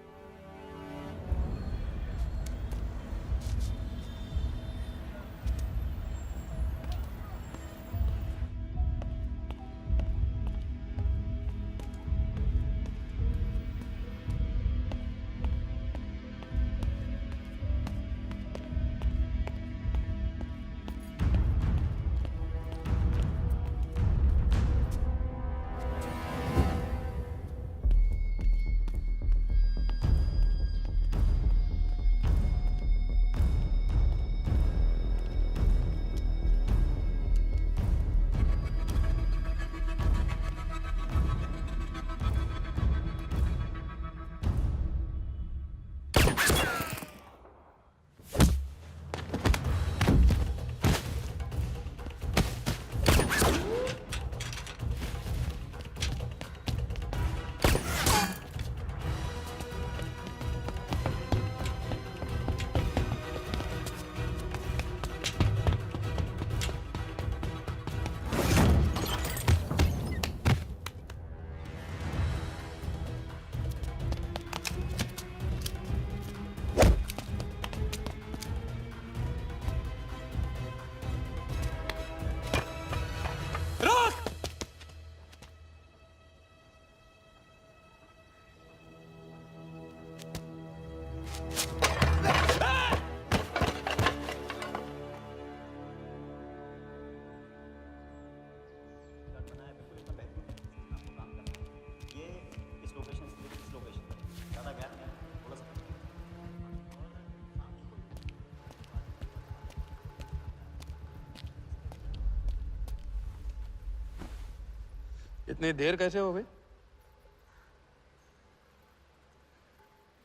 इतनी देर कैसे हो गई?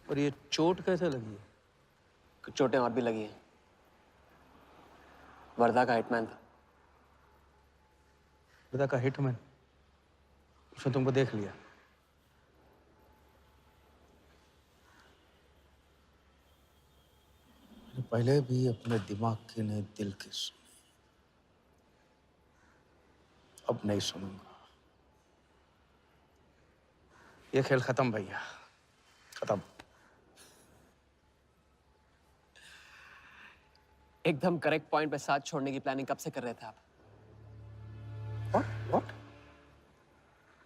और ये चोट कैसे लगी है? कुछ चोटें और भी लगी हैं। वर्दा का हिटमैन था। वर्दा का हिटमैन? उसने तुमको देख लिया? पहले भी अपने दिमाग की नहीं दिल की सुनी, अब नहीं सुनूंगा। ये खेल खत्म भैया, खत्म। एकदम करेक्ट पॉइंट पे साथ छोड़ने की प्लानिंग कब से कर रहे थे आप? What?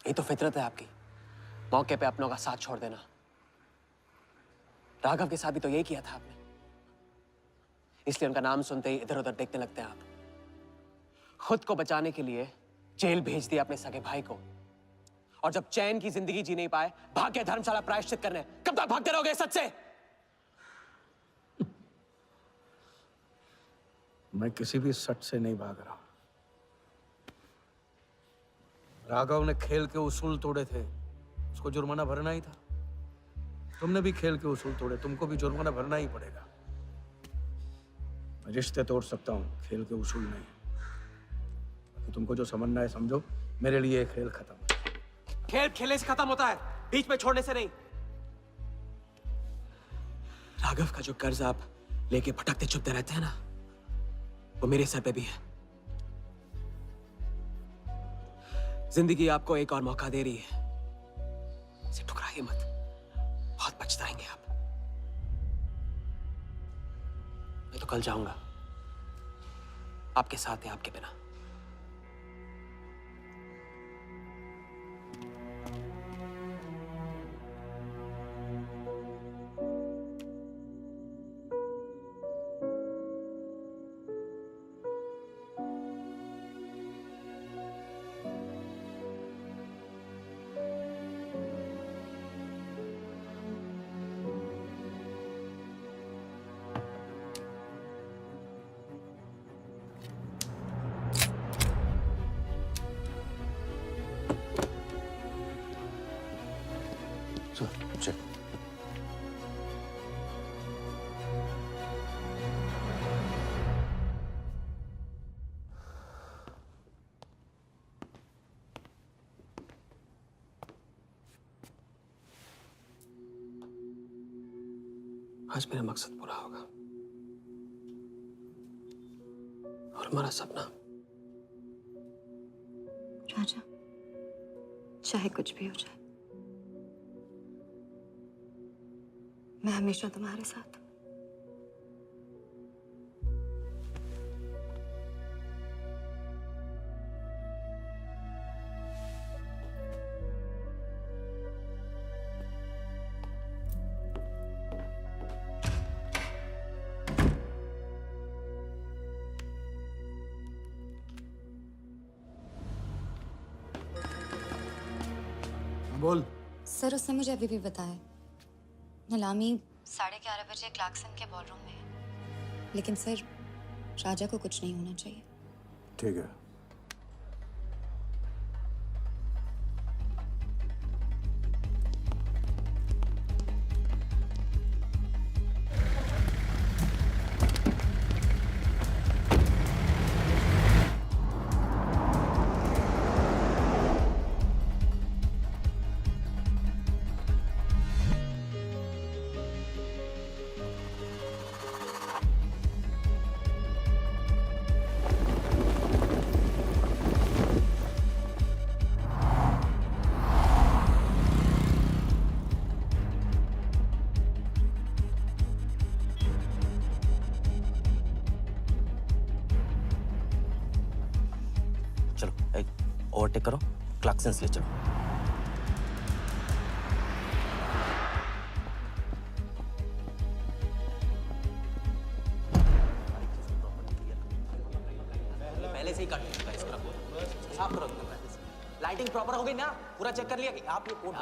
ये तो फितरत है आपकी। मौके पे अपनों का साथ छोड़ देना। राघव के साथ भी तो यही किया था आपने, इसलिए उनका नाम सुनते ही इधर उधर देखने लगते हैं आप। खुद को बचाने के लिए जेल भेज दिया अपने सगे भाई को, और जब चैन की जिंदगी जी नहीं पाए भाग के धर्मशाला प्रायश्चित करने। कब तक भागते रहोगे सच से? मैं किसी भी सच से नहीं भाग रहा। राघव ने खेल के उसूल तोड़े थे, उसको जुर्माना भरना ही था। तुमने भी खेल के उसूल तोड़े, तुमको भी जुर्माना भरना ही पड़ेगा। मैं रिश्ते तोड़ सकता हूँ, खेल के उसूल नहीं। तो तुमको जो समझना है समझो, मेरे लिए ये खेल खत्म। खेल खेलने से खत्म होता है, बीच में छोड़ने से नहीं। राघव का जो कर्ज आप लेके भटकते चुपते रहते हैं ना, वो मेरे सर पे भी है। जिंदगी आपको एक और मौका दे रही है, इसे ठुकराइए मत, बहुत पछताएंगे आप। मैं तो कल जाऊंगा, आपके साथ है, आपके बिना। चल। आज मेरा मकसद पूरा होगा और हमारा सपना। राजा, चाहे कुछ भी हो जाए, मैं हमेशा तुम्हारे साथ हूं। बोल। सर, उसने मुझे अभी भी बताया नीलामी 11:30 बजे क्लार्कसन के बॉलरूम में है। लेकिन सर, राजा को कुछ नहीं होना चाहिए। ठीक है। ओवरटेक करो, क्लार्कसन ले चलो। पहले से ही काट चुका है इसका, साफ करो पहले से। लाइटिंग प्रॉपर हो गई ना? पूरा चेक कर लिया कि आप ये कोड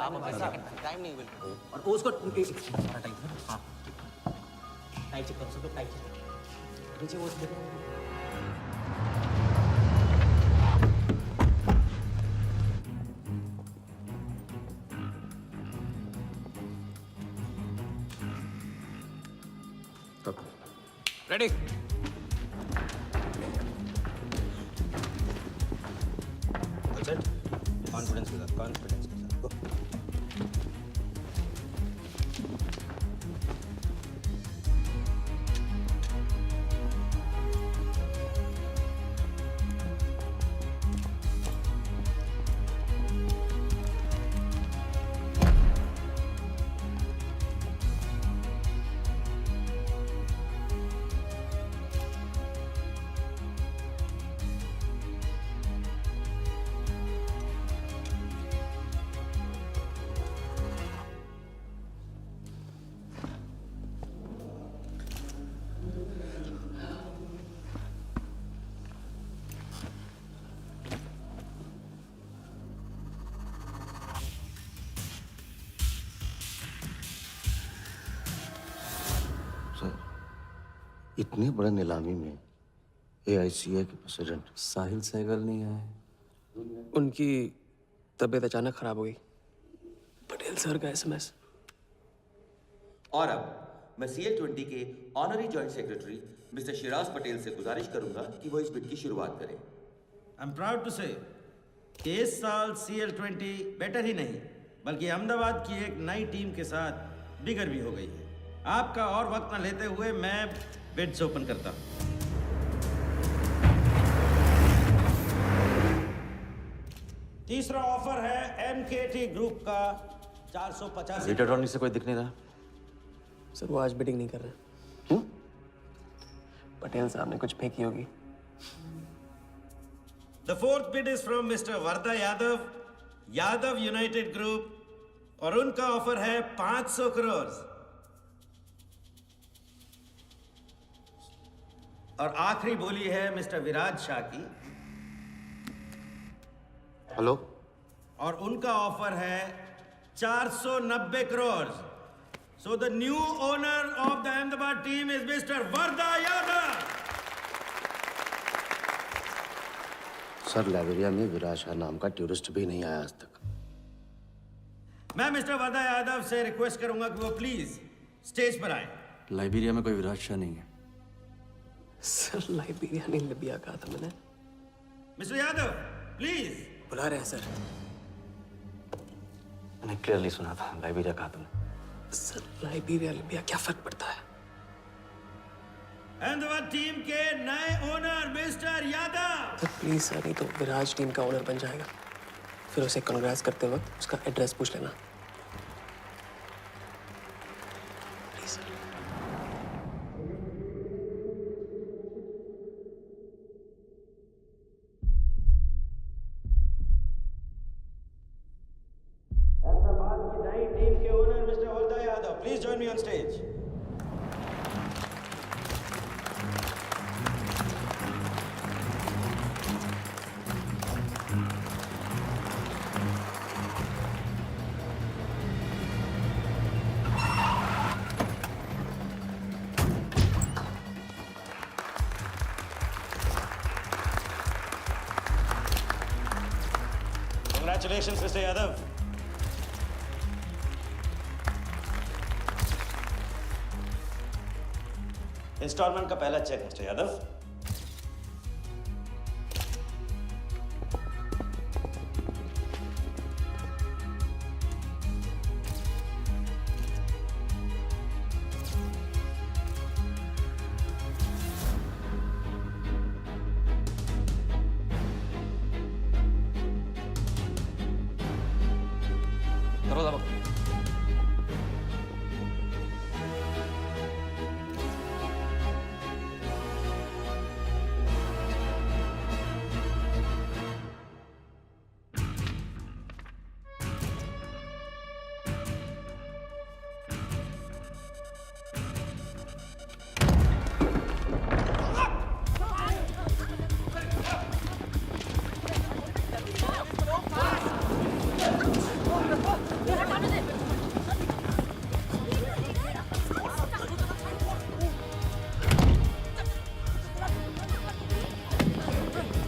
टाइम नहीं बिल्कुल। और उसको सारा टाइम, हाँ टाइम चेक करो, सब लोग टाइम चेक नीचे वो देखो। रेडी? कॉन्फिडेंस के साथ, कॉन्फिडेंस के साथ। इतने बड़े नीलामी में AICA के प्रेसिडेंट साहिल सहगल नहीं आए। उनकी तबीयत अचानक खराब हो गई। पटेल सर का SMS। और अब मैं CL20 के honorary joint secretary mister Shiraz Patel से गुजारिश करूंगा कि वो इस बिड की शुरुआत करें। आई एम प्राउड टू से कि इस साल CL20 बेटर ही नहीं बल्कि अहमदाबाद की एक नई टीम के साथ बिगर भी हो गई है। आपका और वक्त न लेते हुए मैं बिड्स ओपन करता हूं। तीसरा ऑफर है MKT ग्रुप का 485। रीटा टॉनी से कोई दिख नहीं रहा। सर वो आज बिडिंग नहीं कर रहे। क्यों? पटेल साहब ने कुछ फेंकी होगी। The fourth bid is from Mr. Varda Yadav, Yadav United Group, और उनका ऑफर है 500 करोड़। और आखिरी बोली है मिस्टर विराज शाह की। हेलो। और उनका ऑफर है 490 crore. So the new owner of the Ahmedabad team is Mr. Varda Yadav. Sir Liberia में विराज शाह नाम का टूरिस्ट भी नहीं आया आज तक। मैं मिस्टर वर्दा यादव से रिक्वेस्ट करूंगा कि वो प्लीज स्टेज पर आए। लाइबेरिया में कोई विराज शाह नहीं है। सर लाइबेरिया नहीं लिबिया कहा था मैंने। Mister Yadav please. बुला रहे हैं सर। मैंने क्लियरली सुना था लाइबेरिया कहा तुमने। सर लाइबेरिया लिबिया क्या फर्क पड़ता है? अहमदाबाद टीम के नए owner mister Yadav. Sir please sir, नहीं तो विराज टीम का ओनर बन जाएगा। फिर उसे कांग्रेस करते वक्त उसका एड्रेस पूछ लेना। Please sir. अहमदाबाद की नई टीम के owner mister Varda Yadav, please join me on stage. Congratulations, Mr. Yadav. Instalment का पहला चेक मिस्टर यादव। दरवाजा बंद।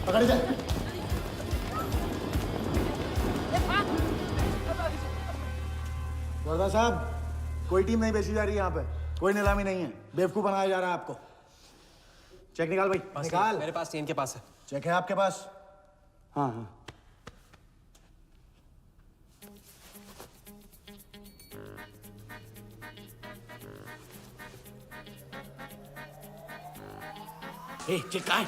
पकड़ जा। वर्दा साहब, कोई टीम नहीं बेची जा रही यहाँ पे। कोई नीलामी नहीं है। बेवकूफ बनाया जा रहा है आपको। चेक निकाल भाई, निकाल। मेरे पास नहीं, इनके पास है। चेक है आपके पास? हाँ हाँ। चेक कहाँ है?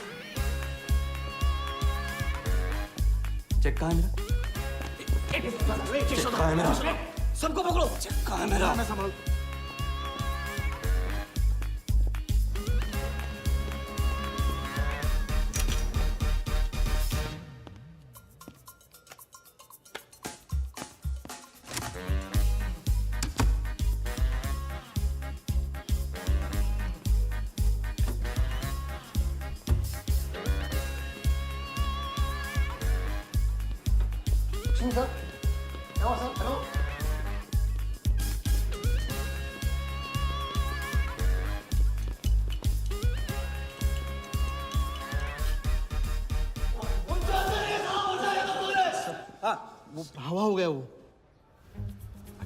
चेक कहाँ है मेरा? चेक कहाँ है मेरा? सबको पकड़ो। चेक कहाँ है मेरा? मैं संभाल। वो हवा हो गया वो।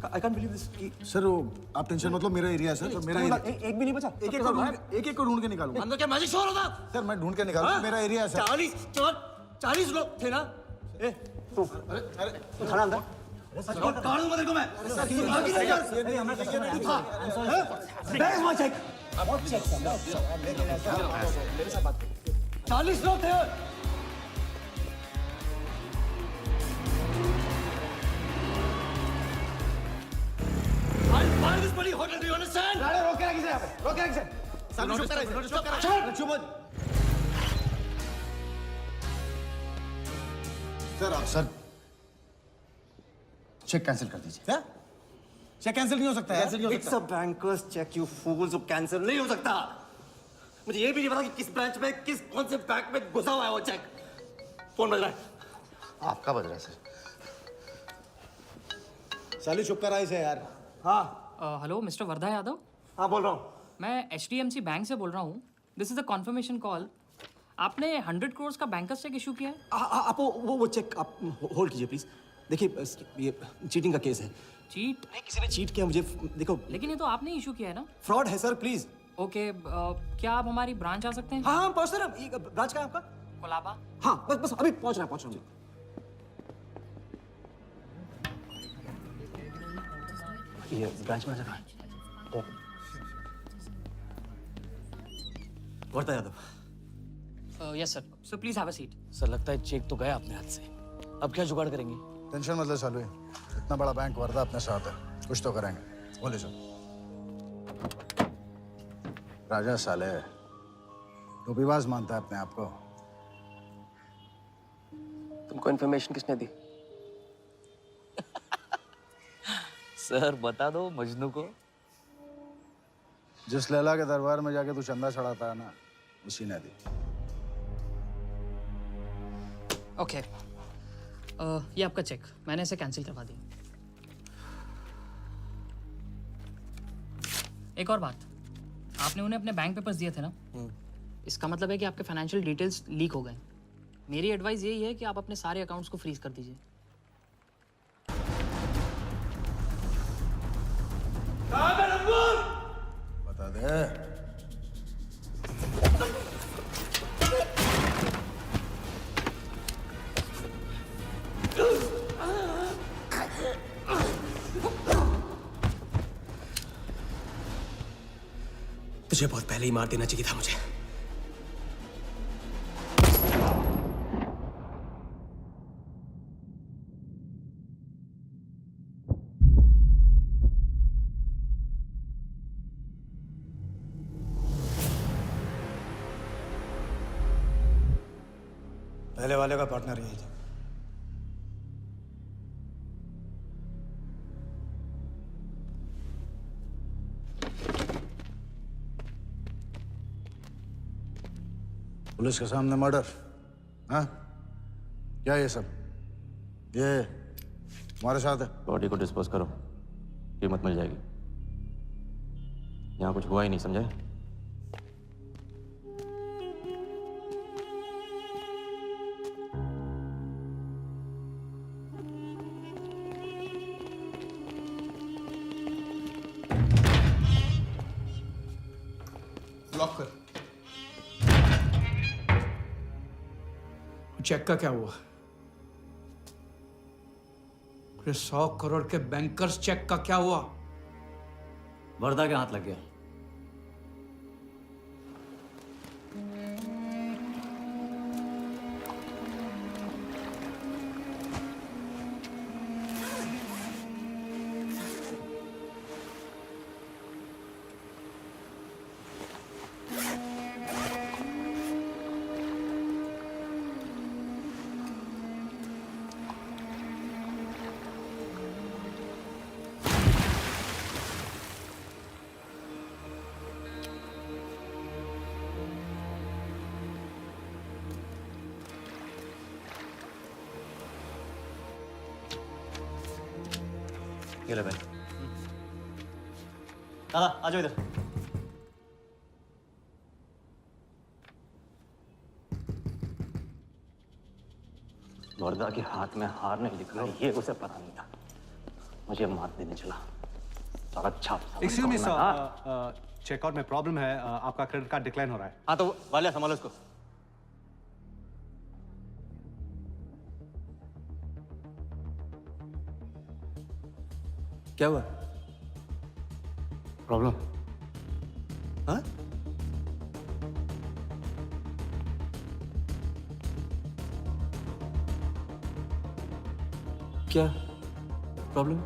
आई कांट बिलीव दिस कि सर वो आप टेंशन मतलब मेरा एरिया है सर, मेरा एरिया। एक भी नहीं बचा। एक को ढूंढ के निकालूंगा। अंदर क्या मैजिक शो हो रहा था? सर मैं ढूंढ के निकालूंगा, मेरा एरिया है सर। 40 लोग थे ना? तू खड़ा अंदर। काट दूंगा तेरे को मैं। बैग वहाँ चेक। 40 लोग थे। This bloody hotel, do you understand? रोक के रखिए यहाँ पे, रोक के रखिए। सर चेक कैंसिल कर दीजिए। क्या? चेक कैंसिल नहीं हो सकता है। It's a banker's cheque you fools, cancel नहीं हो सकता। मुझे ये भी नहीं पता कि किस ब्रांच में कौन से बैंक में घुसा हुआ है वो चेक। फोन बज रहा है। आपका बज रहा है सर। साली चुप कर आई से यार। हाँ हेलो मिस्टर वर्धा यादव। हाँ बोल रहा हूँ। मैं HDMC बैंक से बोल रहा हूँ। This is a confirmation call. आपने 100 करोड़ का बैंकर्स चेक इशू किया है? आप वो चेक आप होल्ड कीजिए प्लीज। देखिए ये चीटिंग का केस है। चीट? नहीं, किसी ने चीट किया मुझे, देखो। लेकिन ये तो आपने इशू किया है ना? फ्रॉड है सर, प्लीज। ओके, क्या आप हमारी ब्रांच आ सकते हैं? हाँ पहुँच रहे हैं। ब्रांच का है आपका? कोलाबा। हाँ बस अभी पहुँच रहा हूँ। ये ब्रांच मैनेजर कहाँ है? Wardha Yadav. Yes sir. So please have a seat. Sir लगता है चेक तो गया अपने हाथ से, अब क्या जुगाड़ करेंगे? टेंशन मतलब सालू, इतना बड़ा बैंक वर्धा अपने साथ है, कुछ तो करेंगे। बोले सर। राजा साले टोपीबाज मानता है अपने आप को। तुमको इन्फॉर्मेशन किसने दी? सर बता दो मजनू को। जिस लैला के दरबार में जाके तू चंदा चढ़ाता है ना, उसी ने दी। ओके, ये आपका चेक, मैंने इसे कैंसिल करवा दिया। एक और बात, आपने उन्हें अपने बैंक पेपर्स दिए थे ना? इसका मतलब है कि आपके फाइनेंशियल डिटेल्स लीक हो गए। मेरी एडवाइस यही है कि आप अपने सारे अकाउंट्स को फ्रीज कर दीजिए। बता दे। तुझे बहुत पहले ही मार देना चाहिए था मुझे। पहले वाले का पार्टनर यही था। पुलिस के सामने मर्डर? हाँ क्या ये सब? ये हमारे साथ है। बॉडी को डिस्पोज करो, कीमत मिल जाएगी। यहाँ कुछ हुआ ही नहीं, समझे? लॉक कर। चेक का क्या हुआ? 100 करोड़ के बैंकर्स चेक का क्या हुआ? वर्धा के हाथ लग गया। ये ले भाई। दादा आ जाओ इधर। वर्दा के हाथ में हार नहीं दिखा, ये उसे पता नहीं था। मुझे मात देने चला। साला छाप। एक्सक्यूज मी सर, चेकआउट में प्रॉब्लम है, आपका क्रेडिट कार्ड डिक्लाइन हो रहा है। हाँ तो वाले संभालो इसको। क्या हुआ? प्रॉब्लम? हाँ? क्या प्रॉब्लम?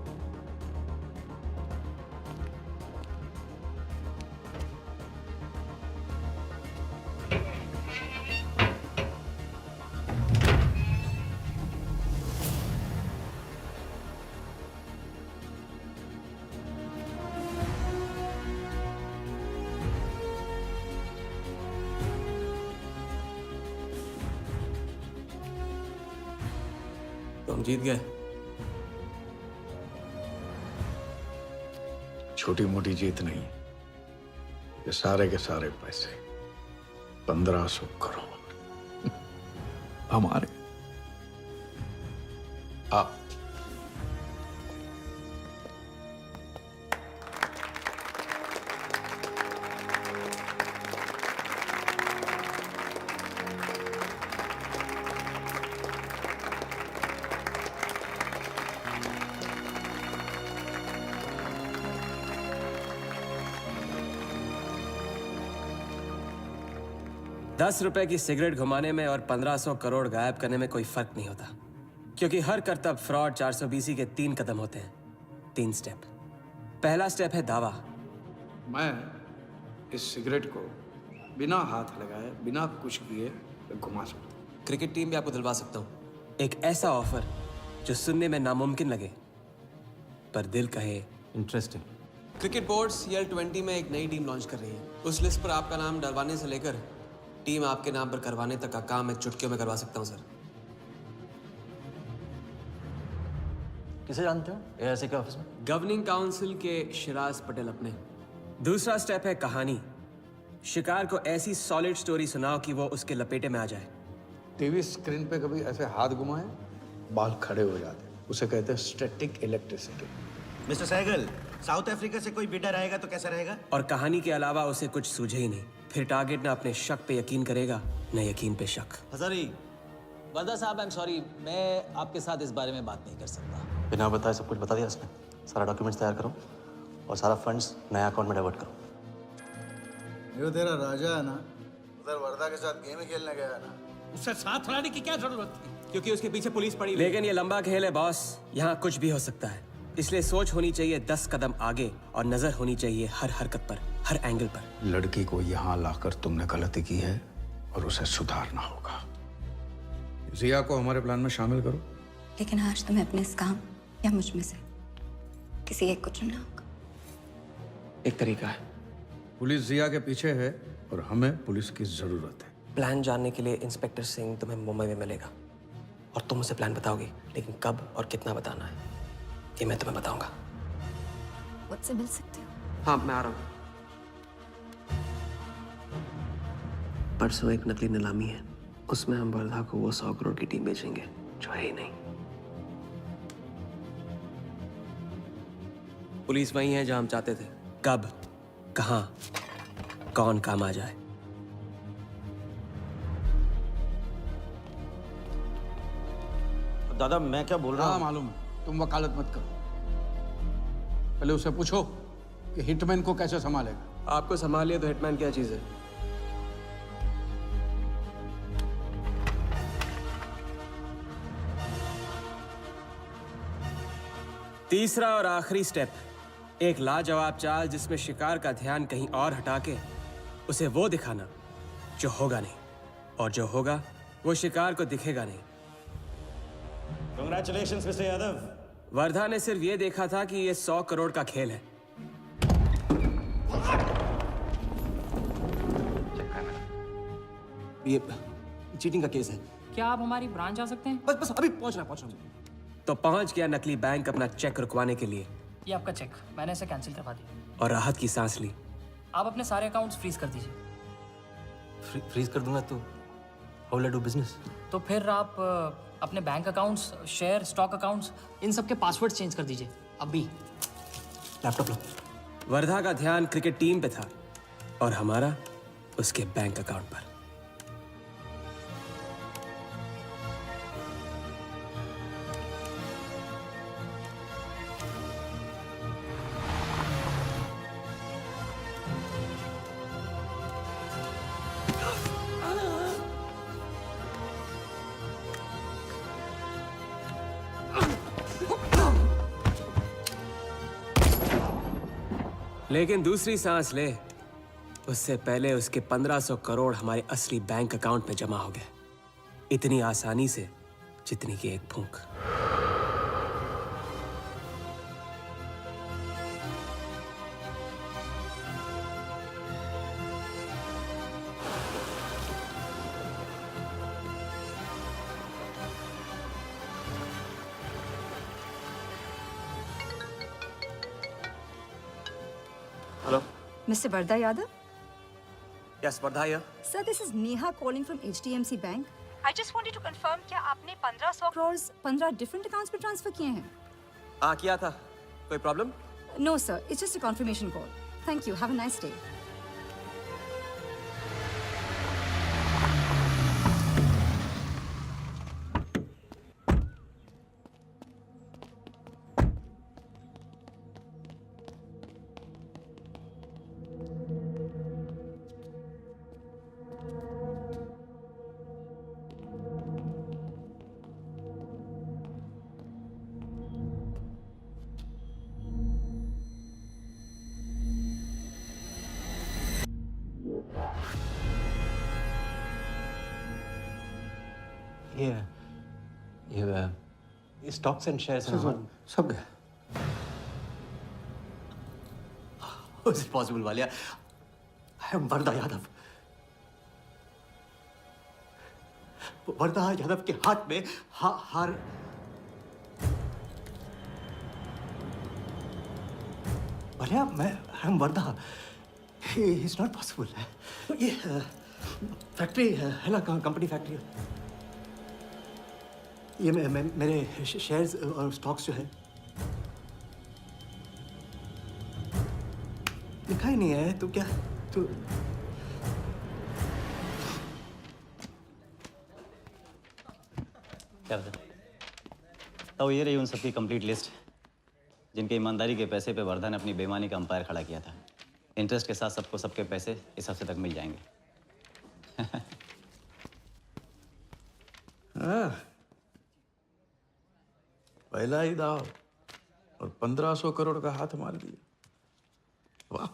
तुम जीत गए। छोटी मोटी जीत नहीं, ये सारे के सारे पैसे 1500 करोड़ हमारे। आप ₹10 की सिगरेट घुमाने में और 1500 करोड़ गायब करने में कोई फर्क नहीं होता, क्योंकि हर करतब फ्रॉड 420 के 3 कदम होते हैं, 3 स्टेप। पहला स्टेप है दावा। मैं इस सिगरेट को बिना हाथ लगाए, बिना कुछ किए घुमा सकता हूँ। क्रिकेट टीम भी आपको दिलवा सकता हूँ, एक ऐसा ऑफर जो सुनने में नामुमकिन लगे पर दिल कहे इंटरेस्टिंग। क्रिकेट बोर्ड CL20 में एक नई टीम लॉन्च कर रही है। उस लिस्ट पर आपका नाम डलवाने से लेकर टीम आपके नाम पर करवाने तक का काम मैं चुटकियों में करवा सकता हूं सर। किसे जानते हो AIC के ऑफिस में? गवर्निंग काउंसिल के शिराज पटेल अपने। दूसरा स्टेप है कहानी। शिकार को ऐसी सॉलिड स्टोरी सुनाओ कि वो उसके लपेटे में आ जाए। टीवी स्क्रीन पे कभी ऐसे हाथ घुमाए, बाल खड़े हो जाते, उसे कहते हैं static electricity. Mister Sehgal, South Africa से कोई बिडर आएगा तो कैसा रहेगा? और कहानी के अलावा उसे कुछ सूझे ही नहीं, फिर टारगेट ना अपने शक पे यकीन करेगा न यकीन पे शक। हजारी, वर्दा साहब, आई एम सॉरी, मैं आपके साथ इस बारे में बात नहीं कर सकता। बिना बताए सब कुछ बता दिया इसने। सारा डॉक्यूमेंट्स तैयार करो और सारा फंड्स नया अकाउंट में डाइवर्ट करो। ये तेरा राजा है ना, उधर वर्दा के साथ गेम ही खेलने गया है ना। उससे साथ लाने की क्या जरूरत थी? क्योंकि उसके पीछे पुलिस पड़ी। लेकिन ये लंबा खेल है बॉस, यहाँ कुछ भी हो सकता है। इसलिए सोच होनी चाहिए 10 कदम आगे और नजर होनी चाहिए हर हरकत पर, हर एंगल पर। लड़की को यहाँ लाकर तुमने गलती की है और उसे सुधारना होगा। जिया को हमारे प्लान में शामिल करो। लेकिन आज तुम्हें अपने इस काम या मुझ में से किसी एक को चुनना होगा। एक तरीका है। पुलिस जिया के पीछे है और हमें पुलिस की जरूरत है। प्लान जानने के लिए इंस्पेक्टर सिंह तुम्हें मुंबई में मिलेगा और तुम उसे प्लान बताओगे, लेकिन कब और कितना बताना है ये मैं तुम्हें बताऊंगा। मुझसे मिल सकते हो? हाँ, मैं आ रहा हूँ। परसों एक नकली नीलामी है, उसमें हम वर्धा को वो 100 करोड़ की टीम बेचेंगे जो है ही नहीं। पुलिस वही है जहां हम चाहते थे। कब, कहां, कौन काम आ जाए। दादा मैं क्या बोल रहा हूँ? मालूम है, तुम वकालत मत करो। पहले उसे पूछो कि हिटमैन को कैसे संभालेगा। आपको संभालिए तो हिटमैन क्या चीज है? तीसरा और आखिरी स्टेप, एक लाजवाब चाल जिसमें शिकार का ध्यान कहीं और हटा के उसे वो दिखाना जो होगा नहीं, और जो होगा वो शिकार को दिखेगा नहीं। Congratulations, mister Yadav. वर्धा ने सिर्फ ये देखा था कि ये 100 करोड़ का खेल है। ये चीटिंग का केस है। क्या आप हमारी ब्रांच आ सकते हैं? बस अभी पहुंचना। तो पहुंच गया नकली बैंक अपना चेक रुकवाने के लिए। ये आपका चेक, मैंने इसे कैंसिल करवा दिया। और राहत की सांस ली। आप अपने सारे अकाउंट्स फ्रीज कर दीजिए। फ्रीज कर दूंगा तो How will I do business? तो फिर आप अपने bank accounts, share, stock accounts, इन सब के पासवर्ड चेंज कर दीजिए अभी। लैपटॉप लो। वर्धा का ध्यान क्रिकेट टीम पे था और हमारा उसके बैंक अकाउंट पर। लेकिन दूसरी सांस ले, उससे पहले उसके 1500 करोड़ हमारे असली बैंक अकाउंट में जमा हो गए, इतनी आसानी से जितनी कि एक फूंक। Hello? Mr. Vardha Yadav? Yes, Vardha here. Sir, this is Neha calling from HDMC Bank. I just wanted to confirm क्या आपने 1500 crores 15 different accounts पे ट्रांसफर किए हैं? हाँ किया था। कोई problem? No sir, it's just a confirmation call. Thank you. Have a nice day. ये स्टॉक्स एंड शेयर्स सब गए। How is it possible, Walia? I am Wardha Yadav. Wardha Yadav के हाथ में हार। वालिया, मैं I am Wardha. It's not possible। ये फैक्ट्री है ना, कंपनी फैक्ट्री। ये मेरे शेयर्स और स्टॉक्स जो है लिखा ही नहीं है। तो क्या तू क्या बता? तो ये रही उन सबकी कंप्लीट लिस्ट जिनके ईमानदारी के पैसे पे वर्धा ने अपनी बेईमानी का अंपायर खड़ा किया था। इंटरेस्ट के साथ सबको सबके पैसे इस हफ्ते तक मिल जाएंगे। पहला ही दाव और 1500 करोड़ का हाथ मार दिया। वाह!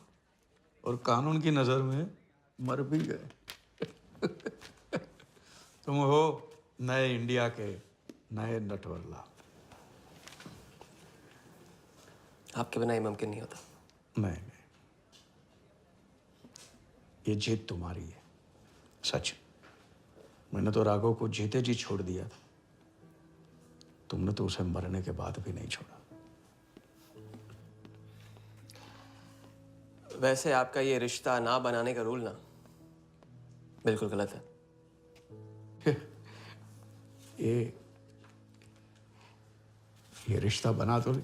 और कानून की नजर में मर भी गए। तुम हो नए इंडिया के नए नटवरलाल। आपके बिना ये मुमकिन नहीं होता। नहीं, ये जीत तुम्हारी है, सच। मैंने तो राघव को जीते जी छोड़ दिया था, तुमने तो उसे मरने के बाद भी नहीं छोड़ा। वैसे आपका ये रिश्ता ना बनाने का रूल ना बिल्कुल गलत है। ये रिश्ता बना तो ली।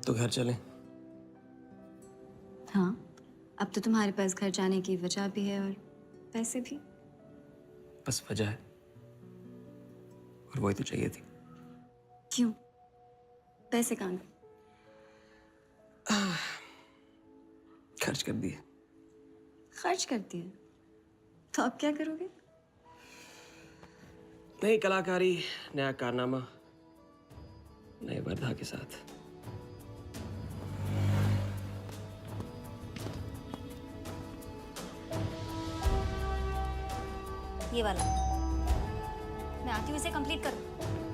तो घर चलें? हाँ, अब तो तुम्हारे पास घर जाने की वजह भी है और पैसे भी। बस वजह है और वही तो चाहिए थी। क्यों? पैसे कहाँ गए? खर्च कर दिए। खर्च कर दिए? तो अब क्या करोगे? नई कलाकारी, नया कारनामा, नए वर्धा के साथ। ये वाला। मैं आती हूँ इसे कंप्लीट करूँ।